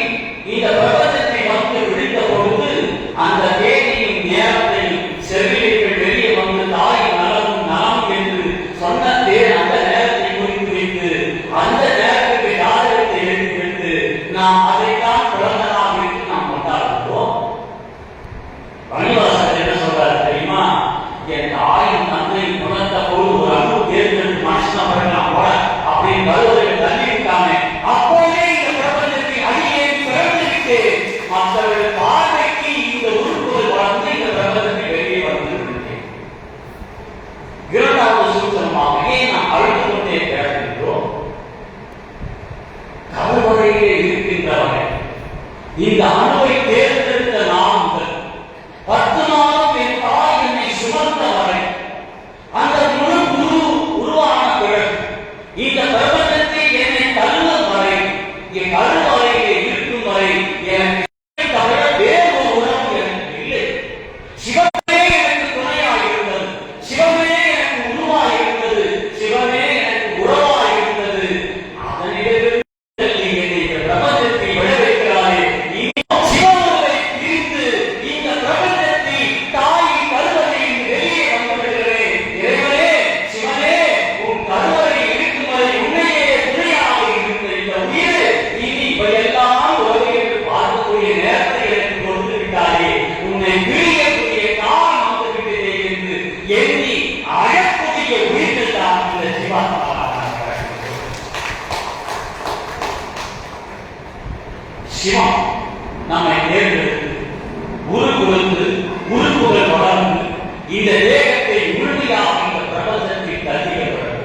[SPEAKER 1] இந்த பிரபஞ்சத்தை வந்து விழித்த பொழுது அந்த தேதியின் நேரத்தை செவிலிகள் வெளியே வந்து தாய் நலம் நலம் என்று சொன்ன அந்த நேரத்தை குறித்து வைத்து அந்த நேரத்துக்கு ஜாதகத்தை எழுதி வைத்து நாம் அதைத்தான் பிறந்த நாள் என்று நாம் கொண்டாடுகிறோம். மணிவாசகர் என்ன சொல்றாரு தெரியுமா? என் தாயின் தந்தை புணர்ந்த போது ஒரு அன்பு தேர்ந்தெடுத்து மனுஷன் வரலாம் போல அப்படின்னு கருவறையை தள்ளிவிட்டானே, அப்போதே இந்த பிரபஞ்சத்தை அடியே பிறந்துவிட்டு மற்றவர்கள் பார்வைக்கு இந்த உறுப்புகள் வளர்ந்து இந்த பிரபஞ்சத்தை வெளியே வந்து விட்டேன். இரண்டாவது சூத்திரமாகவே நாம் அழுது கொண்டே பிறக்கின்றோம். கருவறையிலே இருக்கின்றவரை இந்த அணுவை தேர்ந்தெடுத்த நாம் 10 மாதம் என் தாய் என்னை சுமந்த வரை அந்த முழு உருவான பிறகு இந்த பிரபஞ்சத்தை என்னை தள்ளும் வரை என் கருவறையிலே இருக்கும் வரை எனக்கு தவிர வேறு ஒரு உணர்வு எனக்கு இல்லை. சிவமே எனக்கு துணையாக இருந்தது, சிவமே எனக்கு உருவாக இருந்தது, சிவமே எனக்கு உறவாக இருந்தது. அதனிடத்தில் என்னை இந்த பிரபஞ்சத்தை விட வைக்கிறாரே, சிவமுறை பிரித்து இந்த பிரபஞ்சத்தை தாயின் கருவறையின் வெளியே வந்துவிடுகிறேன். இறைவனே, சிவனே, உன் கருவறை இருக்கும் வரை உன்னையே துணையாக இருந்த இந்த உயிர் இனி இவையெல்லாம் உறவை என்று பார்க்கக்கூடிய நேரத்தை எனக்கு கொடுத்து விட்டாரே, உன்னை பிரியக்கூடிய காலம் வந்துவிட்டதே என்று எண்ணி அழக்கூடிய உயிர்கள் தான் இந்த சிவாத்மா. சிவம் நம்மை தேர்ந்தெடுத்து உறுப்புகள் வளர்ந்து இந்த தேகத்தை முழுமையாக இந்த பிரபஞ்சத்தை தள்ளியவர்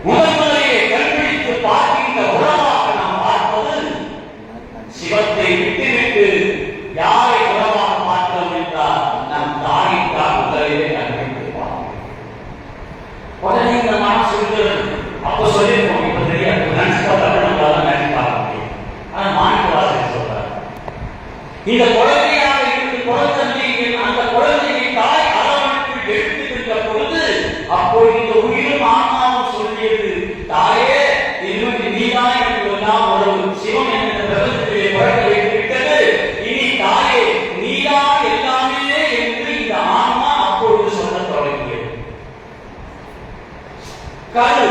[SPEAKER 1] முதலிலே கண்பிடித்து பார்க்கின்ற உறவாக நாம் பார்ப்பது சிவத்தை விட்டுவிட்டு யாரை உறவாக பார்க்கிறோம் என்றால் நம் தாயின் தான் முதலிலே கண்பிடித்து பார்க்கிறோம். உடனே இந்த மனம் சொல்கிறது, அப்ப சொல்லிருக்கோம், இப்ப தெரியாது, நினைச்சு பார்த்தாலும் நம்மளால நினைச்சு பார்க்க முடியும். ஆனா மாணிக்க வாசகர் சொல்றார், இந்த குழந்தையாக இருந்து குழந்தையின் அந்த குழந்தையை தாய் அரவணைப்பில் எடுத்துக்கின்ற பொழுது அப்போ இந்த உயிரும் ஆன்மாவும் சொல்லியது, தாயே இன்னும் நீதான் எனக்கு எல்லாம் உறவு, சிவம் என்ற பிரபஞ்சத்திலே குழந்தை வைத்துவிட்டது, இனி தாயே நீதான் எல்லாமே என்று இந்த ஆன்மா அப்பொழுது சொல்ல தொடங்கியது. கரு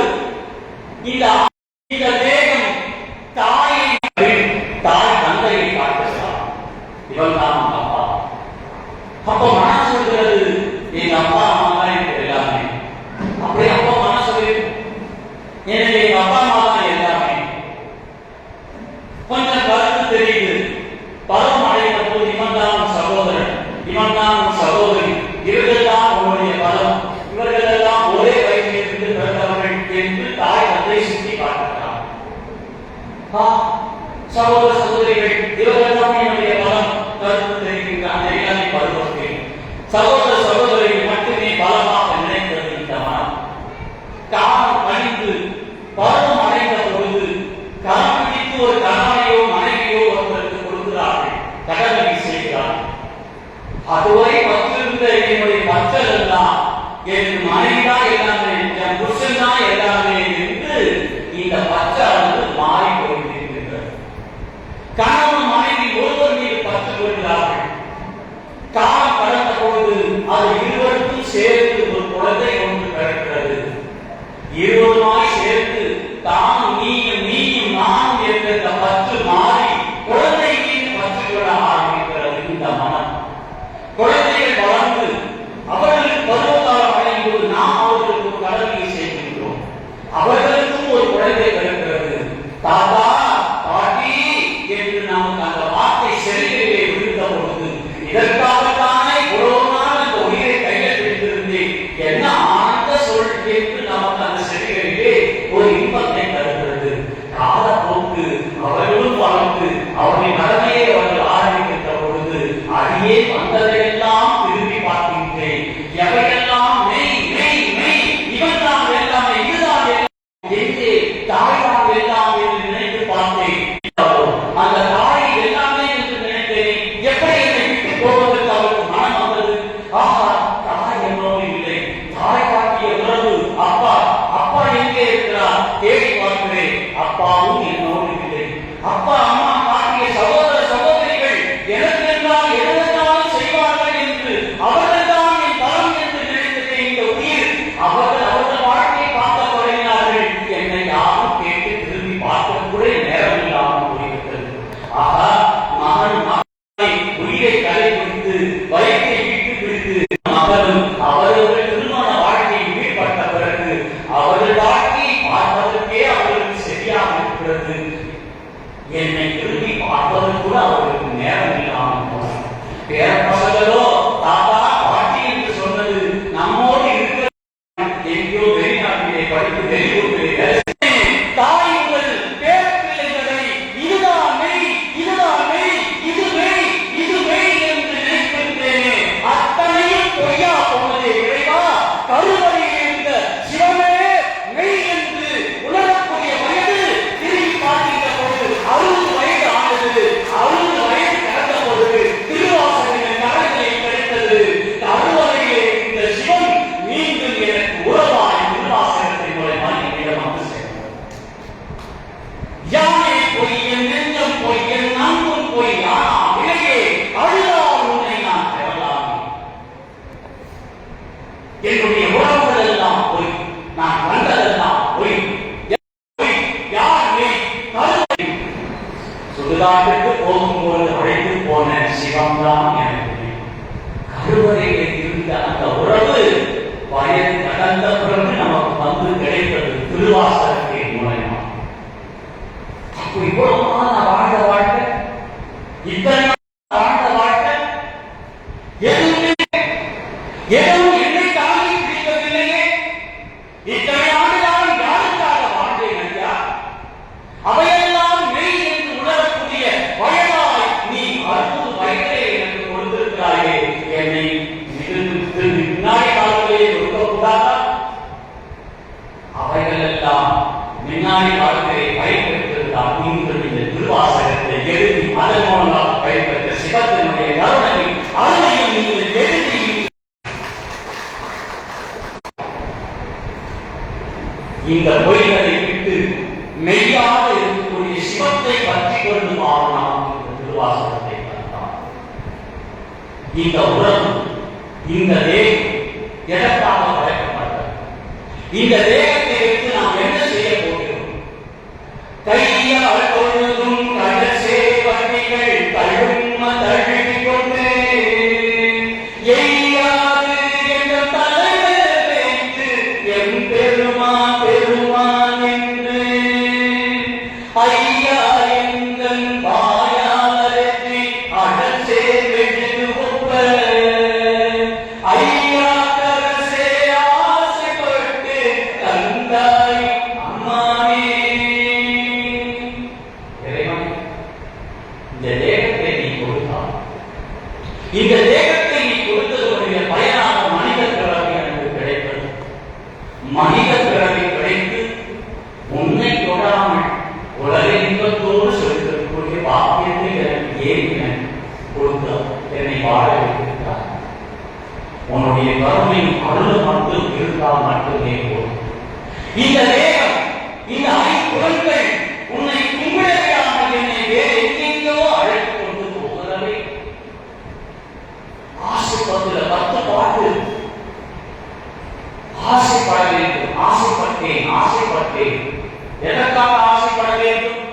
[SPEAKER 1] இந்த தேகம் தாயை தாய் தந்தையை பார்க்கிறார், இவன் தான் அப்பா. அப்ப மனசு சொல்கிறது, எங்க அப்பா அம்மா தான் எனக்கு எல்லாமே. அப்படியே அப்பா மனசு எனக்கு எங்க அப்பா அம்மா தான் எல்லாமே. கொஞ்சம் கருத்து தெரியுது, பருவம் அடைந்த போது இவன் தான் சகோதரன், இவன் தான் சகோதரி, இவர்கள் தான் உன்னுடைய பலம், இவர்கள் எல்லாம் ஒரே வயதில் இருந்து பிறந்தவர்கள் என்று தாய் தந்தை சுற்றி காட்டுகிறார். சகோதர சகோதரிகள் இவர்கள் தான் என்னுடைய பலம் கருத்து தெரிவிக்கின்றான். எல்லாமே பருவத்தை சகோதர சகோதரிகள் மட்டுமே பலமாக நினைத்தது இந்த மனம். காலம் கழிந்து பருவம் அடைந்த பொழுது கரம் பிடித்து ஒரு கணவனையோ மனைவியோ ஒருவருக்கு கொடுக்கிறார்கள், கடமை செய்கிறார்கள். அதுவரை பற்றிருந்த என்னுடைய பற்றல் எல்லாம் என் மனைவிதான் எல்லாமே, என் புருஷன் தான் எல்லாமே என்று இந்த பற்றானது மாறி போயிருக்கின்றது. கணவன் மனைவி ஒருவர் மீது பற்று கொள்கிறார்கள். காலம் கடந்த பொழுது அது இருவருக்கும் சேர்ந்து ஒரு குழந்தை ஒன்று பிறக்கிறது. இருவருமாய் சேர்ந்து தானும் நீயும் நானும் என்ற பற்று மாறி குழந்தை மீது பற்று கொள்ள ஆரம்பிக்கிறது இந்த மனம். குழந்தைகள் வளர்ந்து அவர்களுக்கு பருவகாலம் அடையும் போது நாம் அவர்களுக்கு கடமையை செய்கின்றோம். அவர்களுக்கும் ஒரு குழந்தை பிறக்கிறது. தாத்தா பாட்டி என்று நமக்கு அந்த வார்த்தை செவிகளிலே விழுந்த பொழுது இதற்காகத்தானே இவ்வளவு நாள் அந்த உயிரை கையில் பிடித்திருந்தேன், என்ன ஆனந்த சொல் என்று நமக்கு அந்த செவிகளிலே ஒரு இன்பத்தை தருகிறது. காலப்போக்கு அவர்களும் வளர்ந்து அவர்களின் கடமையை அவர்கள் ஆரம்பிக்கின்ற பொழுது அடியே வந்ததையெல்லாம் திரும்பி பார்க்கின்றேன். எவையெல்லாம் மெய் மெய் மெய், இவன் தான் எல்லாமே, இதுதான் எங்கே தாய்தான் எல்லாம் என்று நினைத்து பார்த்தேன். அந்த தாயை எல்லாமே என்று நினைத்தேன். எப்படி என்னை விட்டு போவதற்கு அவருக்கு மனம் வந்தது? ஆஹா, தாய் என்னோடு இல்லை. தாய் காட்டிய உறவு அப்பா, அப்பா எங்கே இருக்கிறார் தேடி பார்க்கிறேன். அப்பாவும் என்னோடு இல்லை. அப்பா அம்மா காட்டிய சகோதர சகோதரிகள் எனக்கு என்றால் எதற்காலும் செய்வார்கள் என்று அவர்கள் தான் என் பலம் என்று நினைத்தேன். இந்த உயிர் அவர்கள் வாழ்க்கையை பார்க்க தொடங்கினார்கள். என்னை யாரும் கேட்டு திரும்பி பார்க்க கூட நேரம் இல்லாமல் போய்விட்டது. ஆஹா, மகன் மகளை உயிரை கலை பிடித்து வயிற்றை விட்டு பிடித்து மகனும் அவர்கள் திருமண வாழ்க்கையில் ஈடுபட்ட பிறகு அவர்கள் வாழ்க்கையை பார்ப்பதற்கே அவர்களுக்கு சரியாக இருக்கிறது. என்னை திரும்பி பார்ப்பதற்கு கூட அவர்களுக்கு நேரம் இல்லாமல் போனது. பேரப்பசங்களோ தாத்தா பாட்டி என்று சொன்னது நம்மோடு இருக்கிற எங்கோ வெளிநாட்டிலே படித்து வெளியூர்களிலே தாய் உங்கள் பேரப்பிள்ளைகளை இதுதான் மெய், இதுதான் மெய், இது மெய், இது மெய் என்று நினைக்கின்றேனே, அத்தனையும் பொய்யா போனதே இறைவா. கருவறையில் இருந்த சிவமே மெய் என்று உணரக்கூடிய வயது திரும்பி பார்க்கின்ற பொழுது 60 வயது ஆனது. 60 வயது கடந்த பொழுது திருவாசகத்தின் கரங்களை கிடைத்தது. கருவறையிலே இந்த சிவன் மீண்டும் எனக்கு உறவாய் திருவாசகத்தின் மூலமா என்னிடம் வந்து சேர்ந்தது. யானை பொய், என் நெஞ்சம் பொய், என் நம்பும் பொய், ஆனா விலையே அழுதால் உன்னை நான் பெறலாமே. என்னுடைய உறவுகள் எல்லாம் பொய், நான் கண்டதெல்லாம் பொய். யார் மெய்? கருவறை. சுடுகாட்டுக்கு போகும்போது அழைத்து போன சிவம்தான் எனக்கு மெய். கருவறையில் இருந்த அந்த உறவு வயது கடந்த பிறகு நமக்கு வந்து கிடைத்தது திருவாசகத்தின் மூலமா. அப்போ இவ்வளவு நான் வாழ்ந்த வாழ்க்கை, இத்தனை வாழ்ந்த வாழ்க்கை எதுவும் என்னை தாண்டி பிடிக்கவில்லையே. இத்தனை ஆண்டுதான் யாருக்காக வாழ்ந்தேன் ஐயா? அவையெல்லாம் மெய் என்று உணரக்கூடிய வயதாய் நீ 60 வயதை எனக்கு கொடுத்திருக்கிறாயே, என்னை முன்னாடி காலத்திலே கொடுக்கக்கூடாதா? அவைகள் எல்லாம் முன்னாடி காலத்திலே பயன்பெற்றிருந்தால் நீங்கள் இந்த திருவாசகத்தை எழுதி அதன் மூலமாக பயன்பெற்ற சிவத்தினுடைய கருணையை அருமையை நீங்கள் எழுதி இந்த பொய்களை விட்டு மெய்யாக இருக்கக்கூடிய சிவத்தை பற்றி கொண்டு மாறலாம். இந்த திருவாசகத்தை பார்த்தால் இந்த உறவு, இந்த தேகம் எதற்காக படைக்கப்பட்டது? இந்த தேகத்தை வைத்து நாம் என்ன செய்ய போகிறோம்? கையால் தொழுதும் கடல் சேவடிகள் தழும்ம தழுவிக் கொண்டு எய்யாது என்ற தலைவர் வைத்து எம் பெருமான் பெருமான் என்று ஐயா எங்கள் வாயாளரை அடல் சேவெழுது ஒப்ப ஐயா கரசே ஆசைப்பட்டு தந்தாய் அம்மானே. இறைவன், இந்த தேகத்தை நீ கொடுத்தாய். இந்த தேகத்தை நீ கொடுத்ததனுடைய பயனாக மனித பிறவி எனக்கு கிடைத்தது. மனித பிறவி கிடைத்து உன்னை தொடாமல் உலக இன்பத்தோடு செலுத்தக்கூடிய பாக்கியத்தை எனக்கு ஏன் கொடுத்தார், என்னை வாழ வைத்திருக்கிறார். உன்னுடைய கருணையும் அருள் மட்டும் இருந்தால் மட்டுமே போதும். இந்த தேகம், இந்த ஐம்புலன்கள் உன்னை கும்பிடாமல் என்னை வேறு எங்கெங்கோ அழைத்து கொண்டு போகிறவே. ஆசுபத்திர 10 பாட்டு ஆசைப்பட வேண்டும். ஆசைப்பட்டேன். எதற்காக ஆசைப்பட வேண்டும்?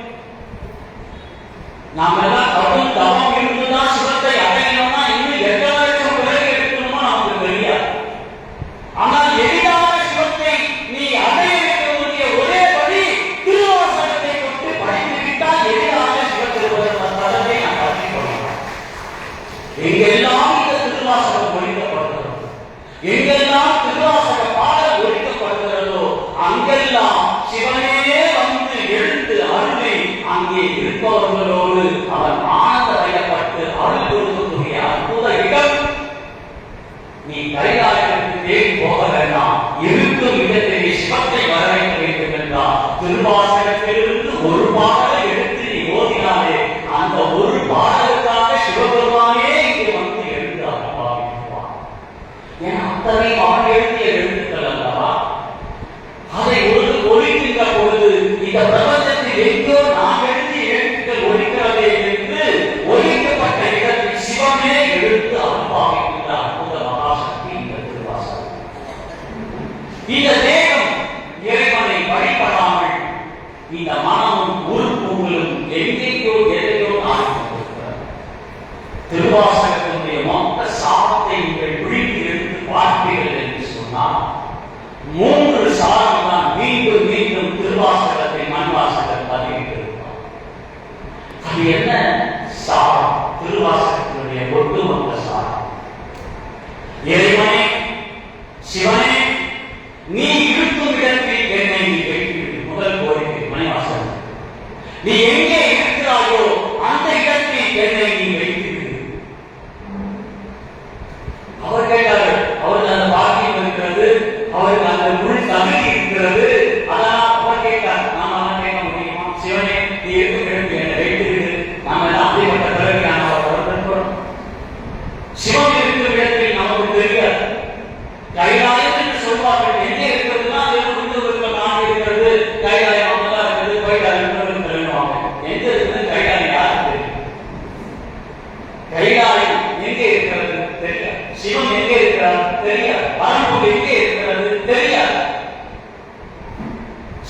[SPEAKER 1] நாம் எல்லாம் கடும் தவம் இருந்துதான் சிவத்தை அடையணும்னா இன்னும் எத்தனை லட்சம் பிறகு எடுக்கணுமோ நமக்கு தெரியாது. ஆனால் எளிதாக சிவத்தை நீ அடைய வேண்டிய ஒரே வழி திருவாசகத்தை கொண்டு படித்துவிட்டால் எளிதாக சிவத்திருவதை நாம் கற்றுக்கொள்ளலாம். எங்கெல்லாம் இந்த திருவாசகம் ஒழிக்கப்படுகிறதோ, எங்கெல்லாம் திருவாசக பாடல் ஒழிக்கப்படுகிறதோ, அங்கெல்லாம் சிவனே வந்து எழுந்து அருளை அங்கே இருப்பவர்களோடு அவன் ஆனந்த வயப்பட்டு அருள் கொடுக்கக்கூடிய அற்புத இடம். நீ கைலாயத்திற்கு தேடி போக வேண்டாம், இருக்கும் இடத்திலே சிவத்தை வரவேற்க வேண்டும் என்றால் திருவாசகத்திலிருந்து ஒரு பாடலை எடுத்து நீ ஓதினாலே அந்த ஒரு பாடலுக்காக சிவபெருமானே இங்கே வந்து எழுந்து அனுபவிப்பான். ஏன் அத்தனை பாடல் எழுதிய எழுத்துக்கள் அல்லவா? அதை ஒழிக்கின்ற பொழுது இந்த பிரபஞ்சத்தில் எங்கோ நாம் எழுதிய எழுத்துக்கள் ஒழிக்கிறதே என்று ஒழிக்கப்பட்ட இடத்தில் சிவமே எழுத்து அனுபவிக்கின்ற அற்புத மகாசக்தி இந்த திருவாசகம். இந்த தேகம் இறைவனை வழிபடாமல் இந்த மனமும் உறுப்புகளும் எங்கேயோ எதையோ ஆகிவிட்டிருக்கிறது. திருவாசகத்தினுடைய மொத்த சாபத்தை நீங்கள் விழித்து எடுத்து பார்ப்பீர்கள் என்று சொன்னால் 3 சாரம் தான் மீண்டும் மீண்டும் திருவாசகத்தை மண்வாசகர் பதிவிட்டிருக்கிறார். அது என்ன சாரம்? திருவாசகத்தினுடைய ஒட்டுமொத்த சாரம். இறைவனே, சிவனே, நீ இருக்கும் இடத்தில் என்னை நீ வைத்துவிடு. முதல் கோரிக்கை மணிவாசகர். நீ எங்கே இருக்கிறாயோ அந்த இடத்தில் என்னை நீ வைத்துவிடு. அவர் கேட்டார்கள், அவருக்கு அந்த பாக்கியம் இருக்கிறது, அவருக்கு அந்த முழு தகுதி இருக்கிறது. அதனால் அவர் கேட்டார், நாம் அவன் கேட்க முடியுமா? சிவனே, நீ இருக்கும் இடத்தில் என்னை வைத்துவிடு. நாம் எல்லாம் அப்படிப்பட்ட பிறவியான அவர் சிவன் இருக்கும் இடத்தில் நமக்கு தெரியாது. கைலாயம் என்று சொல்வார்கள். எங்கே இருக்கிறதுனா நான் இருக்கிறது, கைலாயம் அவங்கதான் இருக்கிறது, கைலாயம் எங்க இருக்கிறது, கைலாயம் யாருக்கு தெரியும்? கைலாயம் எங்கே இருக்கிறது தெரியாது. சிவன் எங்கே இருக்கிறார் தெரியாது. பரம்பொருள் எங்கே இருக்கிறது தெரியாது.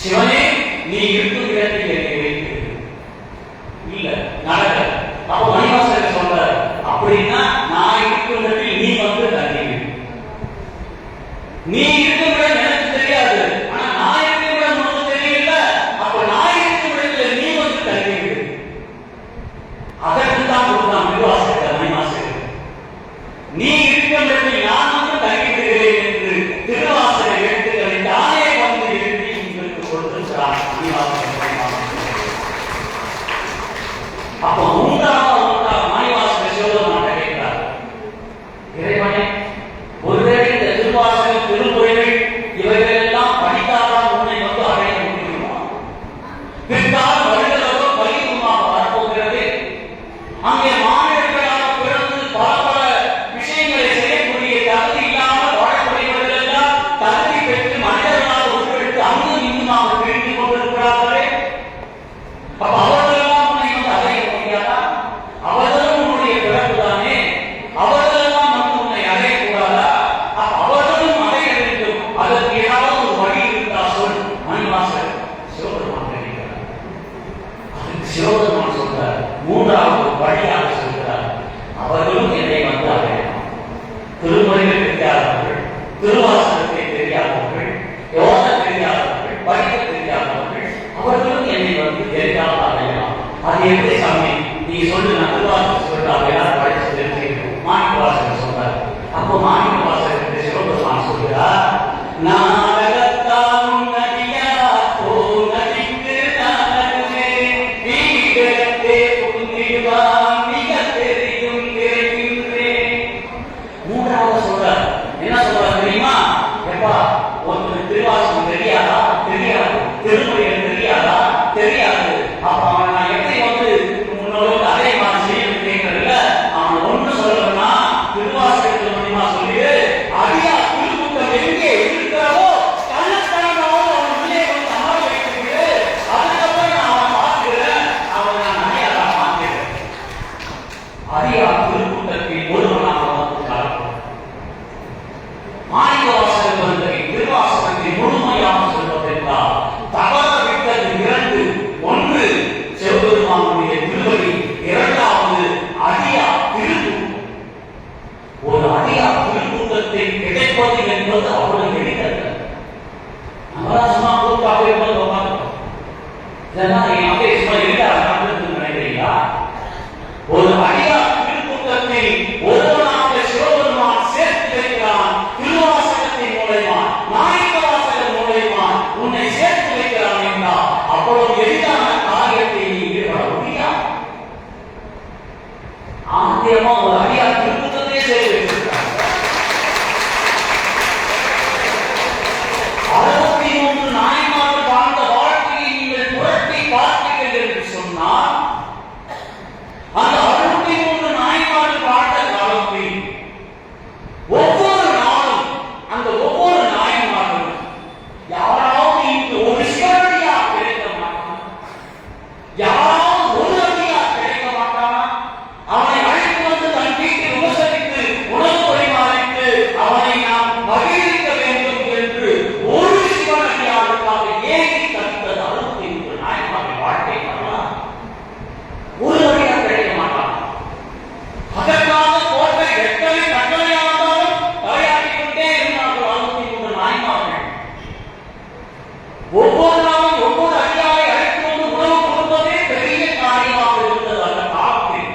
[SPEAKER 1] சிவனே, நீ இருக்கும் இடத்தில் என்னை வைத்து இல்ல நடக்க. அப்ப மணிவாசகர் சொல்றார், அப்படின்னா நான் இருக்கும் இடத்தில் நீ வந்து தங்கிவிடு. நீ இருக்கும் இடம் எனக்கு தெரியாது, ஆனா நான் இருக்கும் இடம் உனக்கு தெரியல. அப்ப நான் இருக்கும் இடத்துல நீ வந்து தங்கிவிடு. அதற்கு தான் கொடுத்தான் திருவாசகர் மணிவாசகர். நீ இருக்கும் இடத்தில் நான் வந்து தங்கிவிடுகிறேன் என்று திருவாசக எழுத்துக்களை தானே வந்து எழுதி உங்களுக்கு கொடுத்திருக்கிறார் மணிவாசகர். அப்ப மூன்றாவது மணிவாசகர் சிவபெருமான் கேட்கிறார், இறைவனே, ஒருவேளை இந்த திருவாசகம் திருமுறைகள் இவைகள் எல்லாம் படித்தால்தான் உன்னை வந்து அடைய முடியுமா? பிற்கால வருகிறதோ பரிவுமாக வரப்போகிறது. அங்கே மாநிலங்களாக பிறந்து பல விஷயங்களை செய்யக்கூடிய தகுதி இல்லாமல் வாழக்கூடியவர்கள் எல்லாம் தகுதி பெற்று மனிதர்களாக உட்படுத்தி அங்கும் இங்குமாக பிரிந்து கொண்டிருக்கிறார்களே. அப்ப அவர்களெல்லாம் உன்னை வந்து அடைய முடியாதா? அவர்களும் உன்னுடைய பிறப்பு தானே, அவர்களெல்லாம் வந்து உன்னை அடையக்கூடாதா? அப்ப அவர்களும் அடைய வேண்டும். அதற்கு ஏதாவது ஒரு வழி இருந்தா சொல். மணிவாசகர் சிவபெருமான் கேட்கிறார். அதுக்கு சிவபெருமான் சொல்றார், மூன்றாவது வழியாக சொல்கிறார், அவர்களும் என்னை வந்து அடையலாம். திருமுறைகள் தெரியாதவர்கள், திருவாசகத்தை தெரியாதவர்கள், யோக தெரியாதவர்கள், படிக்க தெரியாதவர்கள், அவர்களும் என்னை வந்து தெரியாத அடையலாம். அது எப்படி சாமி? நீ சொல்லு, நான் திருவாசகம் சொல்றாங்க, யாரும் படிச்சு தெரிஞ்சுக்கணும். மாணிக்கவாசகர் சொல்றார். அப்போ மாணிக்கவாசகர் சிவபெருமான் சொல்கிறார், நாடகத்தாலும் நதியா ஓ நதிக்கு நாடகமே வீடத்தே புகுந்திடுவான் மிக தெரியும் தெரிகின்றேன். மூன்றாவது சொல்றார். என்ன சொல்றார் தெரியுமா? எப்பா, உனக்கு திருவாசகம் தெரியாதா? தெரியாது. திருமுறைகள் தெரியாதா? தெரியாது. அப்ப அவன் நான் எப்படி வந்து உன்னோட அதே மாதிரி செய்யணும் கேட்கறதுல அவன் ஒண்ணு சொல்றா, திருவாசகத்தில் மூலியமா சொல்லி அடியா திருக்கூட்டம் எங்கே இருக்கிறவோ கள்ளத்தனமாக அவன் உள்ளே வந்து அமர வைக்கிறது. அதுக்கப்புறம் நான் அவன் பார்க்கிறேன், அவன் நான் அடியாரா பார்க்கிறேன். அடியா திருக்கூட்டத்தில் ஒருவனாக வந்து கலப்போம். மாணிக்கவாசகர் வந்து திருவாசகம் ஒவ்வொரு நாளும் ஒவ்வொரு அடியாரை அழைத்து வந்து உணவு கொடுப்பதே பெரிய காரியமாக இருந்தது. அந்த காலத்தில்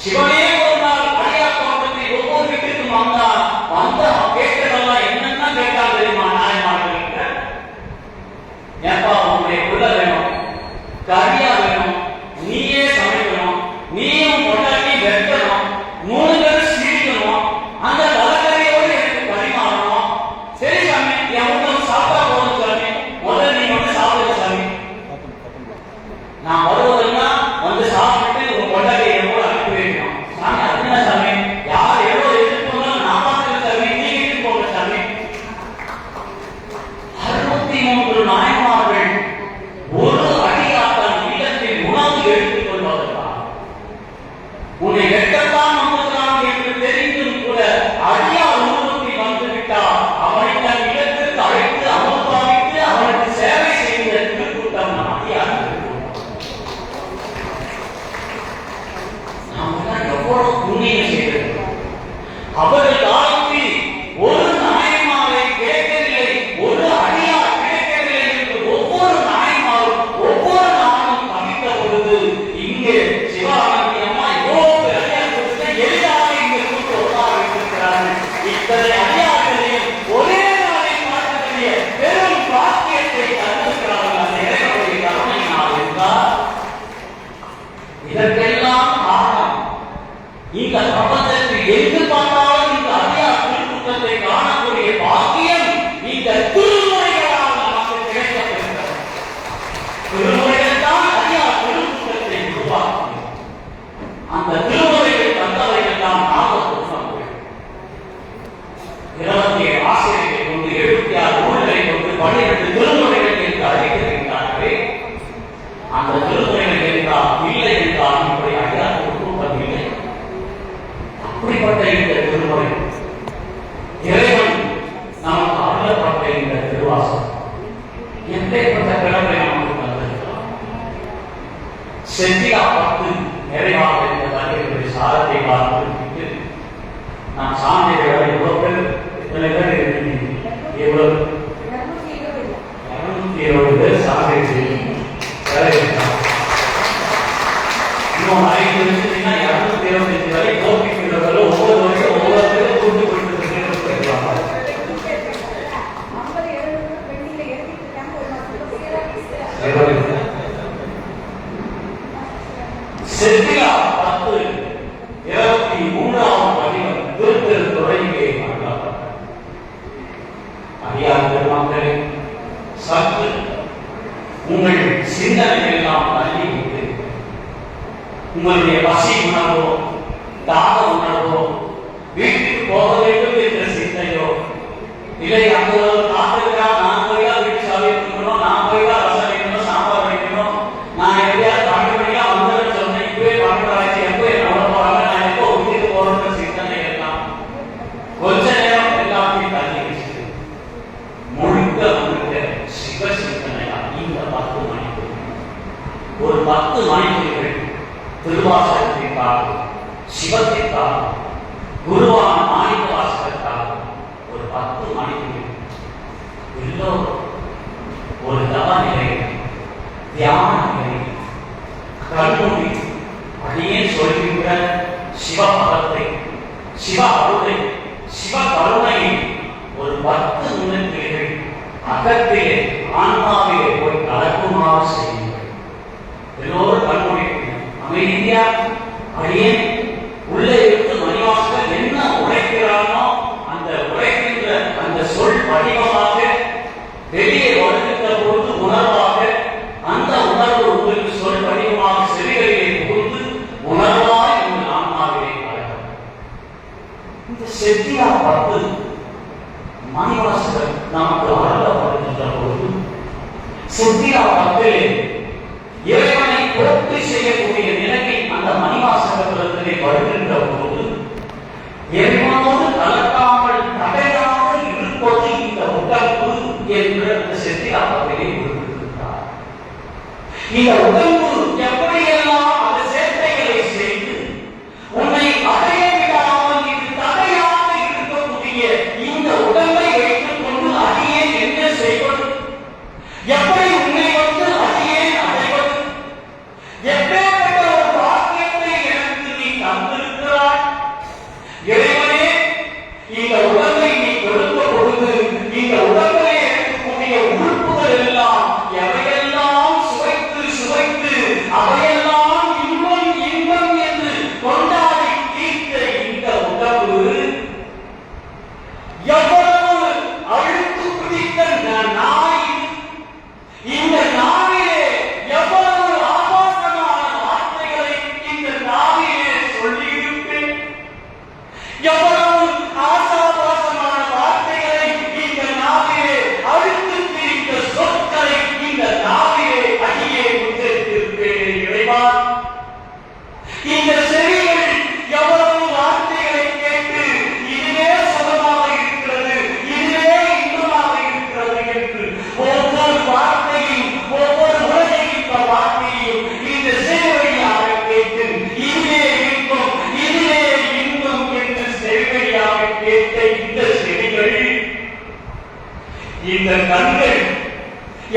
[SPEAKER 1] சிவனே ஒரு நாள் அடியார் தோட்டத்தில் ஒவ்வொரு வீட்டுக்கும் வந்தார். வந்த கேட்டதெல்லாம் என்னென்ன கேட்டால் தெரியுமா? நாயமார்கள், ஏப்பா உங்களுடைய உள்ள வேணும், கரியா வேணும், நீயே சமைக்கணும், நீயும் கொண்டாடி வெட்டணும், 3 பேரும் சிரிக்கணும், அந்த தலைக்கரையோடு எனக்கு பரிமாறணும். சரி சாமி, எவ்வளவு சாப்பிட்டா போதும் சாமி, முதல்ல நீ வந்து சாப்பிடுங்க சாமி. நான் வருவதெல்லாம் வந்து சாப்பிட்டு உங்க கொண்டாடி எவ்வளவு அனுப்பி வைக்கணும் சாமி. அதுனா சாமி, யார் எவ்வளவு எடுத்து போனாலும் நான் பார்த்துக்க சாமி, நீங்க எடுத்து போங்க சாமி. 63 நாயன்மார்கள் ஒரு அடியாத்தான் இல்லத்தில் உணவு எடுத்துக் கொள்வதற்காக உன்னை வெட்டத்தான் வந்திருக்கிறான் என்று தெரிந்தும் கூட அடியார் உருவத்தில் வந்துவிட்டார். அவனை தன் இடத்திற்கு அழைத்து அமர்வாவிட்டு அவனுக்கு சேவை செய்த திருக்கூட்டம் அடியார். நாம் எவ்வளவு புண்ணியம் செய்திருக்கிறோம். அவர்கள் காலத்தில் ஒரு நாயன்மாரை கிடைக்கவில்லை, ஒரு அடியார் கிடைக்கவில்லை என்று ஒவ்வொரு நாயன்மாரும் ஒவ்வொரு நாளும் தவித்த பொழுது இங்கே சிவானந்தி அம்மா இவ்வளவு அடியார் கொடுத்த எளிதாக இங்கே கூட்டு உட்கார வைத்திருக்கிறார்கள். இத்தனை அடியார்களையும் ஒரே நாளில் பார்க்கக்கூடிய பெரும் பாக்கியத்தை தந்திருக்கிறார்கள். அந்த இறைவனுடைய கருணையினால் இருந்தால் இதற்கெல்லாம் காரணம் இந்த பிரபஞ்சத்தில் எங்கு பார்த்தாலும் இந்த அடியார் திருக்கூட்டத்தை காணக்கூடிய பாக்கியம் இந்த திருமுறைகளால் நமக்கு கிடைக்கப்பெறுகிறது. திருமுறைகள் தான் அடியார் திருக்கூட்டத்தை உருவாக்கும். அந்த திருமுறைகள் தந்தவர்கள் தான் நாகபுரம் 27 ஆசிரியர்களை கொண்டு 76 நூல்களை கொண்டு 12 திருமுறைகள் என்று அழைத்திருக்கிறார்களே, அந்த திருமுறைகள் என்றால் இல்லை என்றால் இப்படி அடியார் திருக்கூட்டம் இல்லை. அப்படிப்பட்ட இந்த திருமுறை இறைவன் நமக்கு அருளப்பட்ட இந்த திருவாசகம் எப்பேற்பட்ட கிழமை நமக்கு தந்திருக்கிறார். செந்திலா 10 நிறைவாக இந்த கல்வியுடைய சாரத்தை பார்த்து நான் சான்றிதழ் எவ்வளவு பேர் இத்தனை பேர் இருக்கீங்க, எவ்வளவு 220 பேர் சான்றிதழ் இன்னும் 5 வருஷத்துனா 225 வரை கோபிக்கிறவர்கள் ஒவ்வொரு வருஷம் ஒவ்வொருத்தரும் கூட்டு போயிட்டு இருக்காங்க. செட்டிலா 10 23ஆம் பதிகம் திருத்துறையிலே அடியார் பெருமக்களே, சற்று உங்கள் சிந்தனை எல்லாம் தள்ளி விட்டு உங்களுடைய பசி உணர்வோ தாக உணர்வோ வீட்டுக்கு போக வேண்டும் என்ற சிந்தையோ இல்லை, அங்க காத்துக்கிறான் நான் போய் வீட்டு சாவி இருக்கணும், நான் போய் ரசம் வைக்கணும், சாம்பார் வைக்கணும், நான் எப்படியாவது காட்டுமணியா வந்து சொன்னேன், இப்பவே காட்டுறாச்சு, எப்போ என்ன போறாங்க, நான் எப்போ வீட்டுக்கு போறோம்னு சிந்தனை எல்லாம் கொஞ்ச நேரம் எல்லாத்தையும் தள்ளி வச்சுட்டு முழுக்க முழுக்க சிவ சிந்தனையா இந்த 10 மணிக்கு ஒரு 10 மணிக்கு திருவாசகத்திற்காக, சிவத்திற்காக, குருவான மாணிக்க வாசகத்திற்காக ஒரு 10 மணிக்கு எல்லோரும் ஒரு தவ நிலையில் தியான நிலையில் கண்மூடி அடியே சொல்கின்ற சிவபதத்தை, சிவ அருளை, சிவ கருணையை ஒரு 10 நிமிடங்கள் அகத்திலே ஆன்மாவிலே போய் கலக்குமாறு செய்யுங்கள். எல்லோரும் கண்மூடி அமைதியா அடியே உள்ளே இருந்து மணிவாசகர் என்ன உரைக்கிறானோ அந்த உரைக்கின்ற அந்த சொல் வடிவமாக வெளியே வருகின்ற பொழுது உணர்வாக அந்த உணர்வு உங்களுக்கு சொல் வடிவமாக செவிகளிலே புகுந்து உணர்வாய் உங்கள் ஆன்மாவிலே கலக்கும். இந்த செட்டிலா 10 மணிவாசகர் நமக்கு அருளப்படுகின்ற பொழுது செட்டிலா 10 இறைவனை போற்றி செய்யக்கூடிய நிலையில் அந்த மணிவாசகத்திலே வருகின்ற போது இறைவனோடு கலக்காமல் தடையாக இருப்பது இந்த உடம்பு என்று அந்த செட்டிலாப்பத்திலே குறிப்பிட்டிருக்கிறார். இந்த உடம்பு எப்படியெல்லாம் அந்த சேட்டைகளை செய்து உன்னை அடைய விடாமல் இது தடையாக இருக்கக்கூடிய இந்த உடம்பை வைத்துக் கொண்டு அடியே என்ன செய்வது இந்த கண்கள்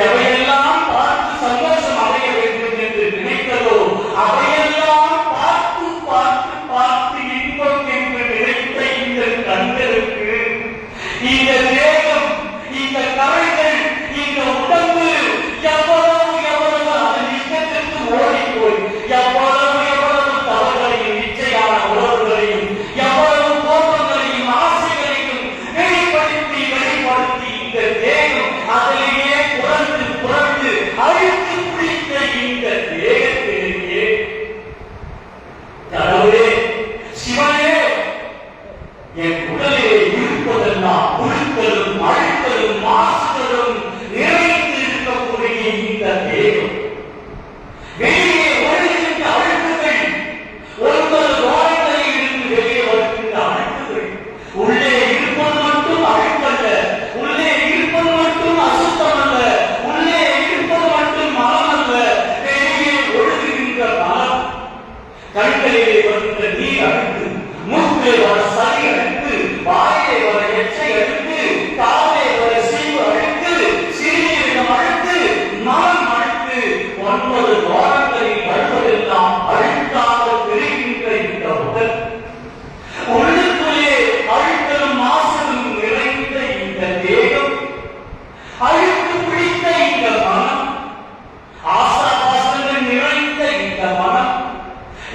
[SPEAKER 1] எவையெல்லாம் பார்த்து சந்தோஷம் அடைய வேண்டும் என்று நினைத்ததோ அவையெல்லாம் பார்த்து பார்த்து பார்த்து இன்பம் என்று நினைத்த இந்த கண்களுக்கு இந்த தேகம், இந்த கரைகள், இந்த உடம்பு எவ்வளவு எவ்வளவு அதன் இஷ்டத்திற்கு ஓடிப்போய் எவ்வளவு எவ்வளவு தவறுகளையும் நிச்சயான உறவுகளையும் எவ்வளவு கோபங்களையும் ஆசைகளையும் வெளிப்படுத்தி வெளிப்படுத்தி இந்த தேகம் அதிலேயே புரண்டு புரண்டு அழுத்து பிடித்த இந்த தேகத்திலேயே கடவுளே, சிவனே, என் உடலிலே இருப்பதெல்லாம் புழுக்களும் அழுத்தலும் மாசுகளும் நிறைந்து இருக்கக்கூடிய இந்த தேகம் வெளியே ஒழுகின்ற அழுக்குகள், ஒன்பது வாரங்களில் இருந்து வெளியே வருகின்ற அழுக்குகள், உள்ளே இருப்பது மட்டும் அழுக்கல்ல, உள்ளே இருப்பது மட்டும் அசுத்தம் அல்ல, உள்ளே இருப்பது மட்டும் மலம் அல்ல, வெளியே ஒழுகுகின்ற மலம், கண்களிலே வருகின்ற நீர் அழுக்கு, மூக்கிலே வர சளி அழுக்கு, வாயிலே வர எச்சை அழுக்கு, காலே வர சீவு அழுக்கு, சிறுநீரகம் அழுக்கு, மலம் அழுக்கு, 9 வாரங்களில் வருவதெல்லாம் அழுக்காக பெறுகின்ற இந்த உடல், உள்ளுக்குள்ளே அழுக்கலும் மாசலும் நிறைந்த இந்த தேகம், அழுக்கு பிடித்த இந்த மனம், ஆசாபாசங்கள் நிறைந்த இந்த மனம்,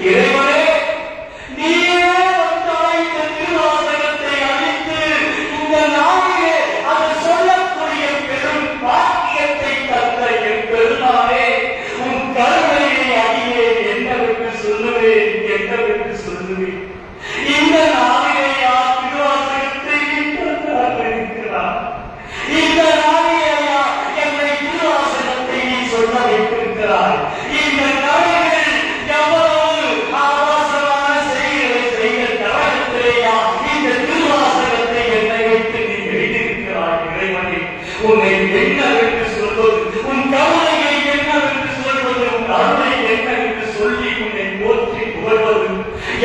[SPEAKER 1] இறைவனே, நீயே வந்தாய் இந்த திருவாசகத்தை அளித்து இந்த நாளிலே அது சொல்லக்கூடிய பெரும் பாக்கியத்தை தந்த என் பெருமானே, உன் கருணையை அடியே என்னவென்று சொல்லுவேன், என்னவென்று சொல்லுவேன். இந்த நாளிலே யார் திருவாசகத்தை இருக்கிறார்? இந்த நாளிலே யார் என்னை திருவாசகத்தை நீ சொல்ல வைத்திருக்கிறாய்? இந்த கருணைகள் எவ்வளவு ஆபாசமான செய்திகளை செய்ய தரத்திலேயா இந்த திருவாசகத்தை என்னை வைத்து நீ எழுதியிருக்கிறாய்? இறைவனே, உன்னை என்னவென்று சொல்வது, உன் கருணையை என்னவென்று சொல்வது, உன் அருளை என்னவென்று சொல்லி உன்னை போற்றி புகழ்வது,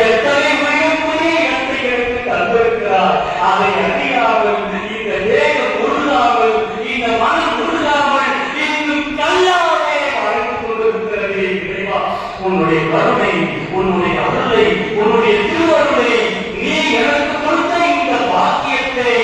[SPEAKER 1] எத்தனை உயர்வுடைய இடத்தை எடுத்து தந்திருக்கிறார். அதை அறியாமல் இந்த தேகம் உருளாமல், இந்த மனம் உருளாமல் இன்னும் கல்லாவே வாழ்ந்து கொண்டிருக்கிறதே இறைவா, உன்னுடைய கருணை, உன்னுடைய அருளை, உன்னுடைய திருவருளை, நீ எனக்கு கொடுத்த இந்த பாக்கியத்தை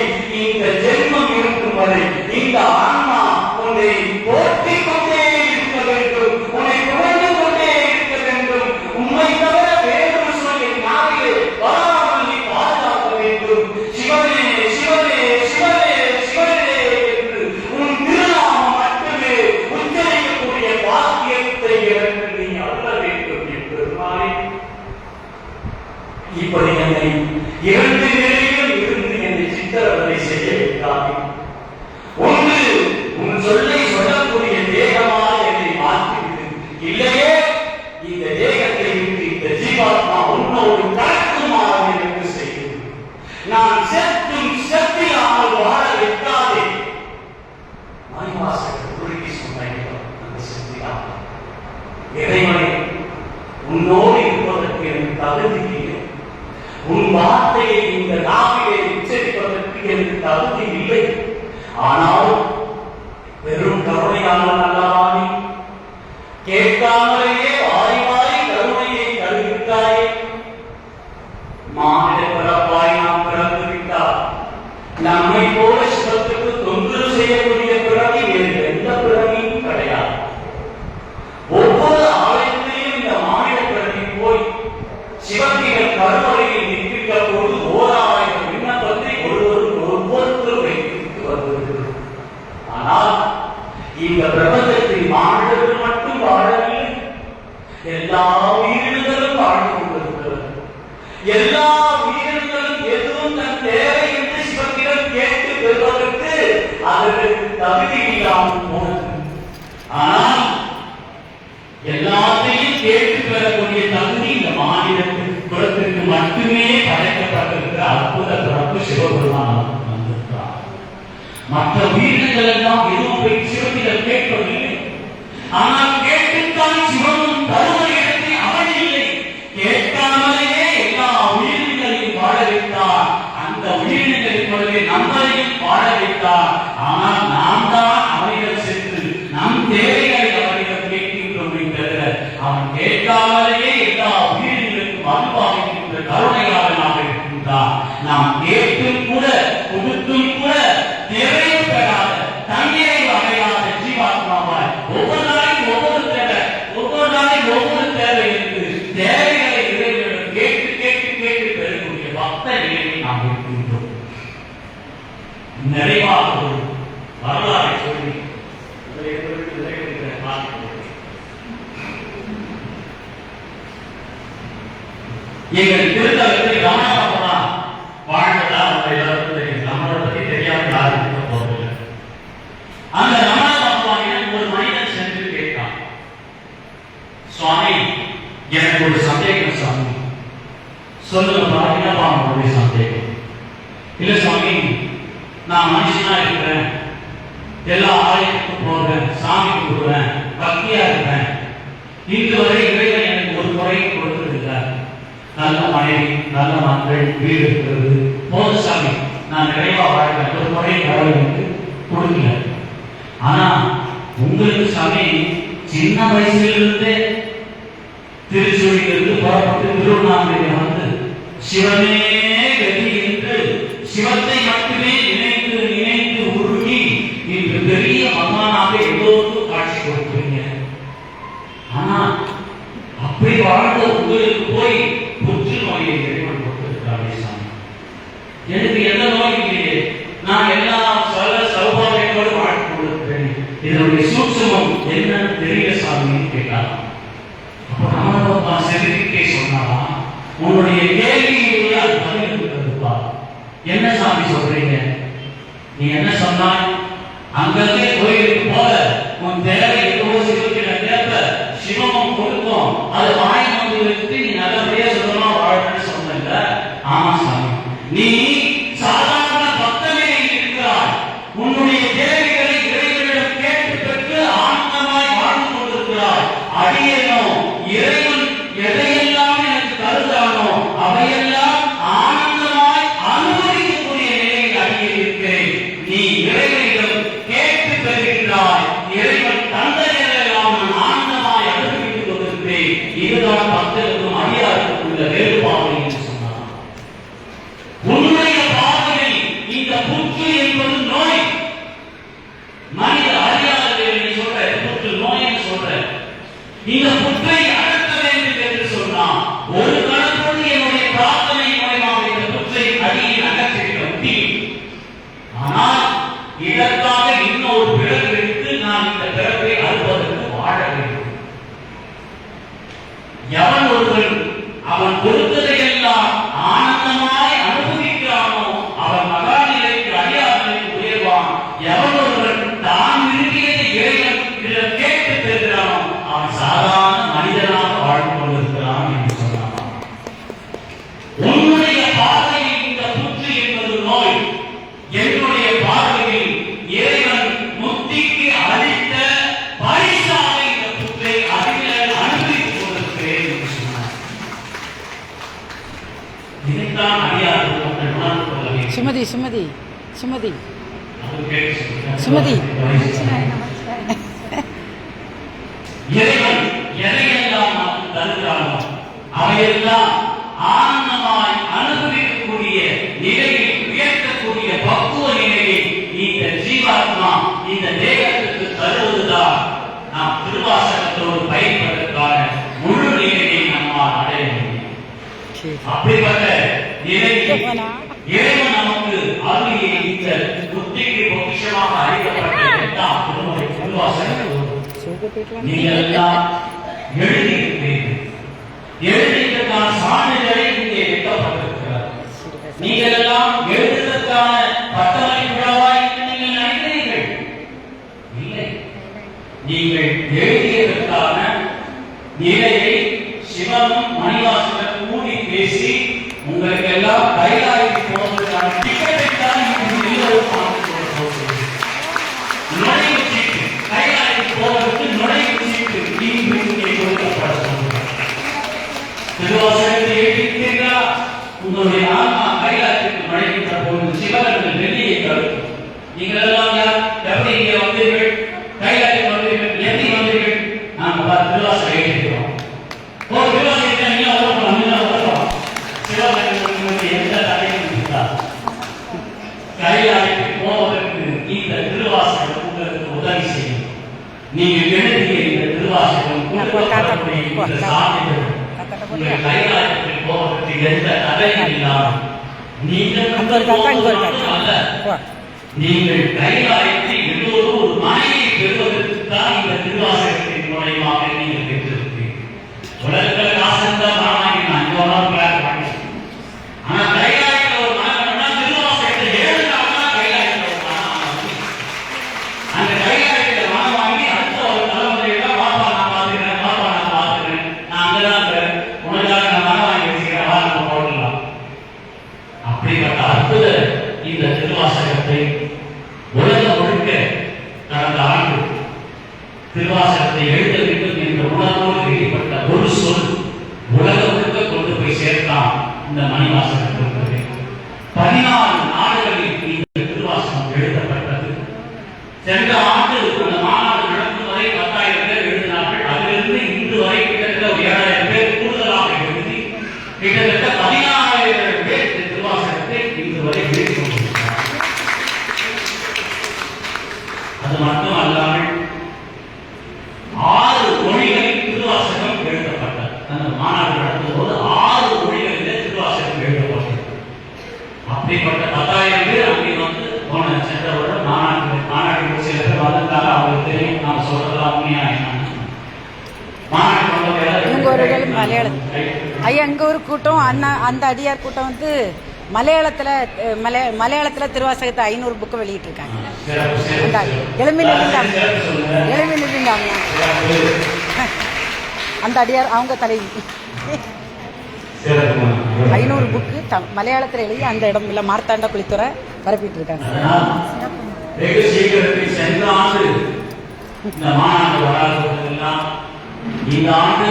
[SPEAKER 1] இந்த ஜென்மம் இருக்கும் வரை இந்த ஆன்மா உன்னை போற்றிக் கொண்டே இருக்க வேண்டும், உன்னை புகழ்ந்து கொண்டே இருக்க வேண்டும். உண்மை தவிர வேறு சொல்லி நாவிலே வராமல் நீ பாதுகாக்க வேண்டும். சிவனே, சிவனே, சிவனே, சிவனே என்று உன் திருநாமம் மட்டுமே உச்சரிக்கக்கூடிய பாக்கியத்தை எனக்கு நீ அருள வேண்டும் என் பெருமானே. இப்படி என்னை 2 நிலையிலும் இருந்து என்னை சித்திரவதை செய்ய வைத்தாய். ஒன்று, உன் சொல்லை சொல்லக்கூடிய தேகமாக என்னை மாற்றிவிடு. இல்லையே இந்த தேகத்தை விட்டு இந்த ஜீவாத்மா உன்னோடு கலக்குமாறு எனக்கு செய்யும். நான் செத்தும் செத்திலாமல் வாழ வைக்காதே. மணிவாசகர் குறுக்கி சொன்ன அந்த செத்திலாமல் இறைவனை உன்னோடு இருப்பதற்கு எனக்கு தகுதி இல்லை. உன் வார்த்தையை இந்த நாவிலே உச்சரிப்பதற்கு எனக்கு தகுதி இல்லை. ஆனால் பெரும் கருணையாளன் அல்லவானே, கேட்காமலேயே வாரி வாரி கருணையை தருவித்தாயே. மாநில பிறப்பாய் நாம் பிறந்து விட்டார். நம்மை போல சிவத்துக்கு தொந்தரவு செய்யக்கூடிய பிறவி வேறு எந்த பிறவியும் கிடையாது. ஒவ்வொரு ஆலயத்திலையும் இந்த மாநில பிறவி போய் சிவத்திகள் கருவறையில் நிற்கின்ற போது 1000 விண்ணப்பத்தை ஒவ்வொருத்தரும் வைத்து வருகிறது. ஆனால் இந்த பிரபஞ்சத்தில் மாநிலத்தில் மட்டும் வாழவில்லை, எல்லா உயிரினங்களும் வாழ்ந்து கொண்டிருக்கிறது. எல்லா உயிரினங்களும் எதுவும் தன் தேவை என்று சிவத்திடம் கேட்டு பெறுவதற்கு அதற்கு தகுதி இல்லாமல் போனது. ஆனால் எல்லாத்தையும் கேட்டு பெறக்கூடிய தகுதி இந்த மாநிலத்திற்கு மட்டுமே படைக்கப்பட்டிருக்கிற அற்புத பிறப்பு சிவபெருமான் வந்திருக்கிறார். மற்ற உயிரினங்கள் எல்லாம் எதுவும் போய் சிவத்திடம் கேட்பதில்லை. ஆனால் கேட்டுத்தான் சிவனும் தருவ இடத்தில் அவன் இல்லை. கேட்காமலேயே எல்லா உயிரினங்களையும் வாழ வைத்தார். அந்த உயிரினங்களை போலவே நம்மளையும் வாழ வைத்தார். ஆனால் வரலாறை சொல்லி எங்கள் திருத்தலத்தில் ரமணா வாழ்ந்ததா அவங்க எல்லாருக்கும் தெரியும். நம்மளை பத்தி தெரியாம யாரும் இருக்க போறதில்லை. அந்த ரமணா பகவானிடம் ஒரு மனிதன் சென்று கேட்டான், சுவாமி எனக்கு ஒரு சந்தேகம் சுவாமி. சொல்லுங்கப்பா, என்னப்பா உங்களுடைய சந்தேகம்? இல்ல சுவாமி, நான் மனுஷனா இருக்கிறேன், எல்லா ஆலயத்துக்கும் போறேன், சாமி கும்பிடுவேன், பக்தியா இருப்பேன். இன்று வரை இறைவன் எனக்கு ஒரு முறை கொடுத்ததில்லை. நல்ல மனைவி, நல்ல மக்கள், வீடு இருக்கிறது, போது சாமி, நான் நிறைவா வாழ்க்கை ஒரு முறை கடவுள் எனக்கு கொடுக்கல. ஆனா உங்களுக்கு சாமி சின்ன வயசிலிருந்தே திருச்சூழிலிருந்து புறப்பட்டு திருவண்ணாமலை வந்து சிவனே கதி என்று சிவத்தை மட்டுமே நினைத்து நினைத்து உருகி இன்று பெரிய மகானாக எல்லோருக்கும் காட்சி கொடுக்கிறீங்க. ஆனா அப்படி வாழ்ந்த உங்களுக்கு போய் புற்றுநோயை இறைவன் கொடுத்திருக்கிறாரே சாமி. எனக்கு எந்த நோய் இல்லையே, நான் எல்லா சௌபாகியத்தோடு வாழ்க்கை கொடுக்கிறேன். இதனுடைய சூட்சமம் என்னன்னு தெரியல சாமின்னு கேட்டார். அப்போ ராமபா செவிக்கே சொன்னாரா, உன்னுடைய கேள்வியிலேயே அது பதில் இருக்கிறதுப்பா. என்ன சாமி சொல்றீங்க? நீ என்ன சொன்னாய்? அங்கங்கே கோயிலுக்கு போல உன் தேவை எவ்வளோ சிவக்கிற கேட்ப சிவமும் கொடுக்கும், அது வாய் வந்து வச்சுட்டு நீ நல்லபடியா சுத்தமா வாழணும்னு சொன்ன. ஆமா சாமி, நீ சாதாரண பக்தமே இருக்கிறாய். உன்னுடைய தேவைகளை இறைவனிடம் கேட்டு பெற்று ஆனந்தமாய் வாழ்ந்து கொண்டிருக்கிறாய். அடியேனோ இறைவன் எதையெல்லாம் எனக்கு தருகிறானோ அவையெல்லாம் ஆனந்தமாய் அனுபவிக்கக்கூடிய நிலையில் அடியே இருக்கிறேன். நீ இறைவனிடம் கேட்டு பெறுகின்றாய், இறைவன் தந்தையெல்லாம் நான் ஆனந்தமாய் அனுபவித்துக் கொண்டிருக்கிறேன். இதுதான் பக்தருக்கும் அடியாருக்கும் உள்ள வேறுபாடு என்று சொன்னார். உன்னுடைய பார்வையில் இந்த புற்று என்பது நோய். மனித அறியாததை நீ சொல்ற புற்று நோய்னு சொல்ற. இந்த புற்றை அடக்க வேண்டும் என்று சொன்னான். ஒரு கணத்தோடு என்னுடைய பிரார்த்தனை மூலமாக இந்த புற்றை அடியில் அகற்றிவிட முடியும். ஆனால் இதற்காக இன்னொரு பிறகு எடுத்து நான் இந்த பிறப்பை அறுப்பதற்கு வாழ வேண்டும். எவன் ஒருவன் அவன் கொடுத்ததையெல்லாம் ஆனந்தமாய் அனுபவிக்கிறானோ அவன் மகாநிலைக்கு அடியார்களுக்கு உயர்வான். எவன் ஒருவன் தான் விரும்பியதை இறைவன் கேட்டு பெறுகிறானோ அவன் சாதாரண மனிதனாக வாழ்ந்து கொண்டிருக்கிறான் என்று சொன்னான். உன்னுடைய பார்வையில் இந்த புற்று என்பது நோய், என்னுடைய பார்வையில் இறைவன் முக்திக்கு அளித்த பரிசாக இந்த புற்றை அறிஞர் அனுபவித்துக் கொண்டிருக்கிறேன் என்று சொன்னார். இதைத்தான் அடியார்கள் மக்கள் உணர்ந்து கொள்ள வேண்டும்.
[SPEAKER 2] சுமதி சுமதி சுமதி சுமதி
[SPEAKER 1] இறைவன் எதையெல்லாம் நமக்கு தருகிறானோ அவையெல்லாம் ஆனந்தமாய் அனுபவிக்கக்கூடிய நிலையை உயர்த்தக்கூடிய பக்குவ நிலையை இந்த ஜீவாத்மா இந்த தேகத்துக்கு தருவதுதான் நாம் திருவாசகத்தோடு பயன்படுவதற்கான முழு நிலையை நம்மால் அடைய முடியும். அப்படிப்பட்ட நிலையில் இறைவன் நமக்கு அருளிய இந்த புத்திக்கு பொக்கிஷமாக அறியப்பட்ட திருவாசகம் நீங்கள் எல்லாம் எழுதியிருக்கிறீர்கள். எழுதியதற்கான சான்றிதழை இங்கே வைக்கப்பட்டிருக்கிறார். நீங்கள் எல்லாம் எழுதுவதற்கான பட்டமளி விழாவாய் நீங்கள் நினைக்கிறீர்கள். இல்லை, நீங்கள் எழுதியதற்கான நிலையை சிவனும் மணிவாசகர் கூடி பேசி உங்களுக்கு எல்லாம் கைலாய்க்கு போவதற்கான டிக்கெட்டை தான் நுழைவு சீட்டு, கைலாய்க்கு போவதற்கு நுழைவு சீட்டு இங்கே கொடுக்கப்பட சொல்கிறார். திருவாசகத்தை எழுதியிருக்கிறீர்களா? உங்களுடைய ஆன்மா கைலாயத்திற்கு நுழைகின்ற போது சிவகங்கள் வெள்ளியை தடுக்கும். நீங்கள் எல்லாம் யார் எப்படி இங்கே வந்தீர்கள்? கைலாயத்துக்கு வந்தீர்கள். எப்படி வந்தீர்கள்? நாங்கள் திருவாசகம் எழுதிக்கிறோம். ஒரு திருவாசகத்தை நீங்க வரலாம், நீங்க வரலாம். சிவகங்களுக்கு எந்த தடையும் இருந்தால் கைலாயத்துக்கு போவதற்கு இந்த திருவாசகம் உங்களுக்கு உதவி செய்யும். நீங்கள் எழுதிய இந்த திருவாசகம் இந்த சான்றிதழ் உங்கள் கைலாயத்தில் போவதற்கு எந்த தடையும் இல்லாமல் நீங்கள் கைலாயத்தை
[SPEAKER 3] தான் இந்த திருவாசகத்தின் மூலமாக நீங்கள் பெற்றிருக்கிறீர்கள். உலகத்தில் காசந்தா மாணவி நான் இங்க ஒரு நாள் பிளான் பண்ணேன். ஆனா கைலாயத்தில் ஒரு மனக்கண்ணா திருவாசகத்தை 7 நாள் தான் கைலாயத்தில் ஒரு மனம். அந்த கைலாயத்தில் மனம் வாங்கி அடுத்த ஒரு தலைமுறையில பாப்பா நான் பார்த்துக்கிறேன், பாப்பா நான் பார்த்துக்கிறேன், நான் அங்கதான் உனக்காக நான் மனம் வாங்கி வச்சுக்கிறேன், வா நம்ம போடலாம். அப்படிப்பட்ட அற்புத இந்த திருவாசகத்தை உலகம் முழுக்க கடந்த ஆண்டு திருவாசகத்தை எழுத வேண்டும் என்ற உணர்வோடு வெளிப்பட்ட ஒரு சொல் உலகம் முழுக்க கொண்டு போய் சேர்த்தான் இந்த மணிவாசகத்தில். 14 நாடுகளில் இந்த திருவாசகம் எழுதப்பட்டது. சென்ற ஆண்டு அந்த மாநாடு நடக்கும் வரை 10,000 பேர் எழுதினார்கள். அதிலிருந்து இன்று வரை கிட்டத்தட்ட 7,000 பேர் கூடுதலாக எழுதி கிட்டத்தட்ட 14,000 பேர் இந்த திருவாசகத்தை இன்று வரை எழுதி கொண்டிருக்கிறார்கள். அது மட்டும் அல்லாமல் 6 மொழிகளில் திருவாசகம் எழுதப்பட்டது. அந்த மாநாடு நடத்தும் போது 6 மொழிகளிலே திருவாசகம் எழுதப்பட்டது. அப்படிப்பட்ட 10,000 பேர் அங்கே வந்து போன சென்ற வருடம் மாநாடு சில பேர் வந்திருந்தாங்க. அவங்களுக்கு தெரியும் நாம சொல்றதெல்லாம் உண்மையா என்னன்னு. மாநாடு
[SPEAKER 2] இவங்க ஒரு மலையாளம் ஐயா இங்க ஒரு கூட்டம் அந்த அடியார் கூட்டம் வந்து மலையாளத்துல திருவாசகத்தை 500 புக்கு வெளியிட்டு இருக்காங்க. எழுமிலிருந்தாங்க அந்த அடியார் அவங்க தலைவி 500 புக்கு மலையாளத்துல எழுதி அந்த இடம் இல்ல மார்த்தாண்ட குளித்துறை பரப்பிட்டு இருக்காங்க.
[SPEAKER 3] வெகு சீக்கிரத்தில் சென்ற ஆண்டு இந்த மாநாடு வராதெல்லாம் இந்த ஆண்டு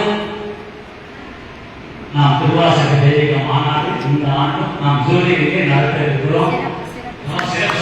[SPEAKER 3] நாம் திருவாசக தெய்வீக மாநாடு இந்த ஆண்டு நாம் ஜூலையிலே நடத்த இருக்கிறோம். சிறப்பு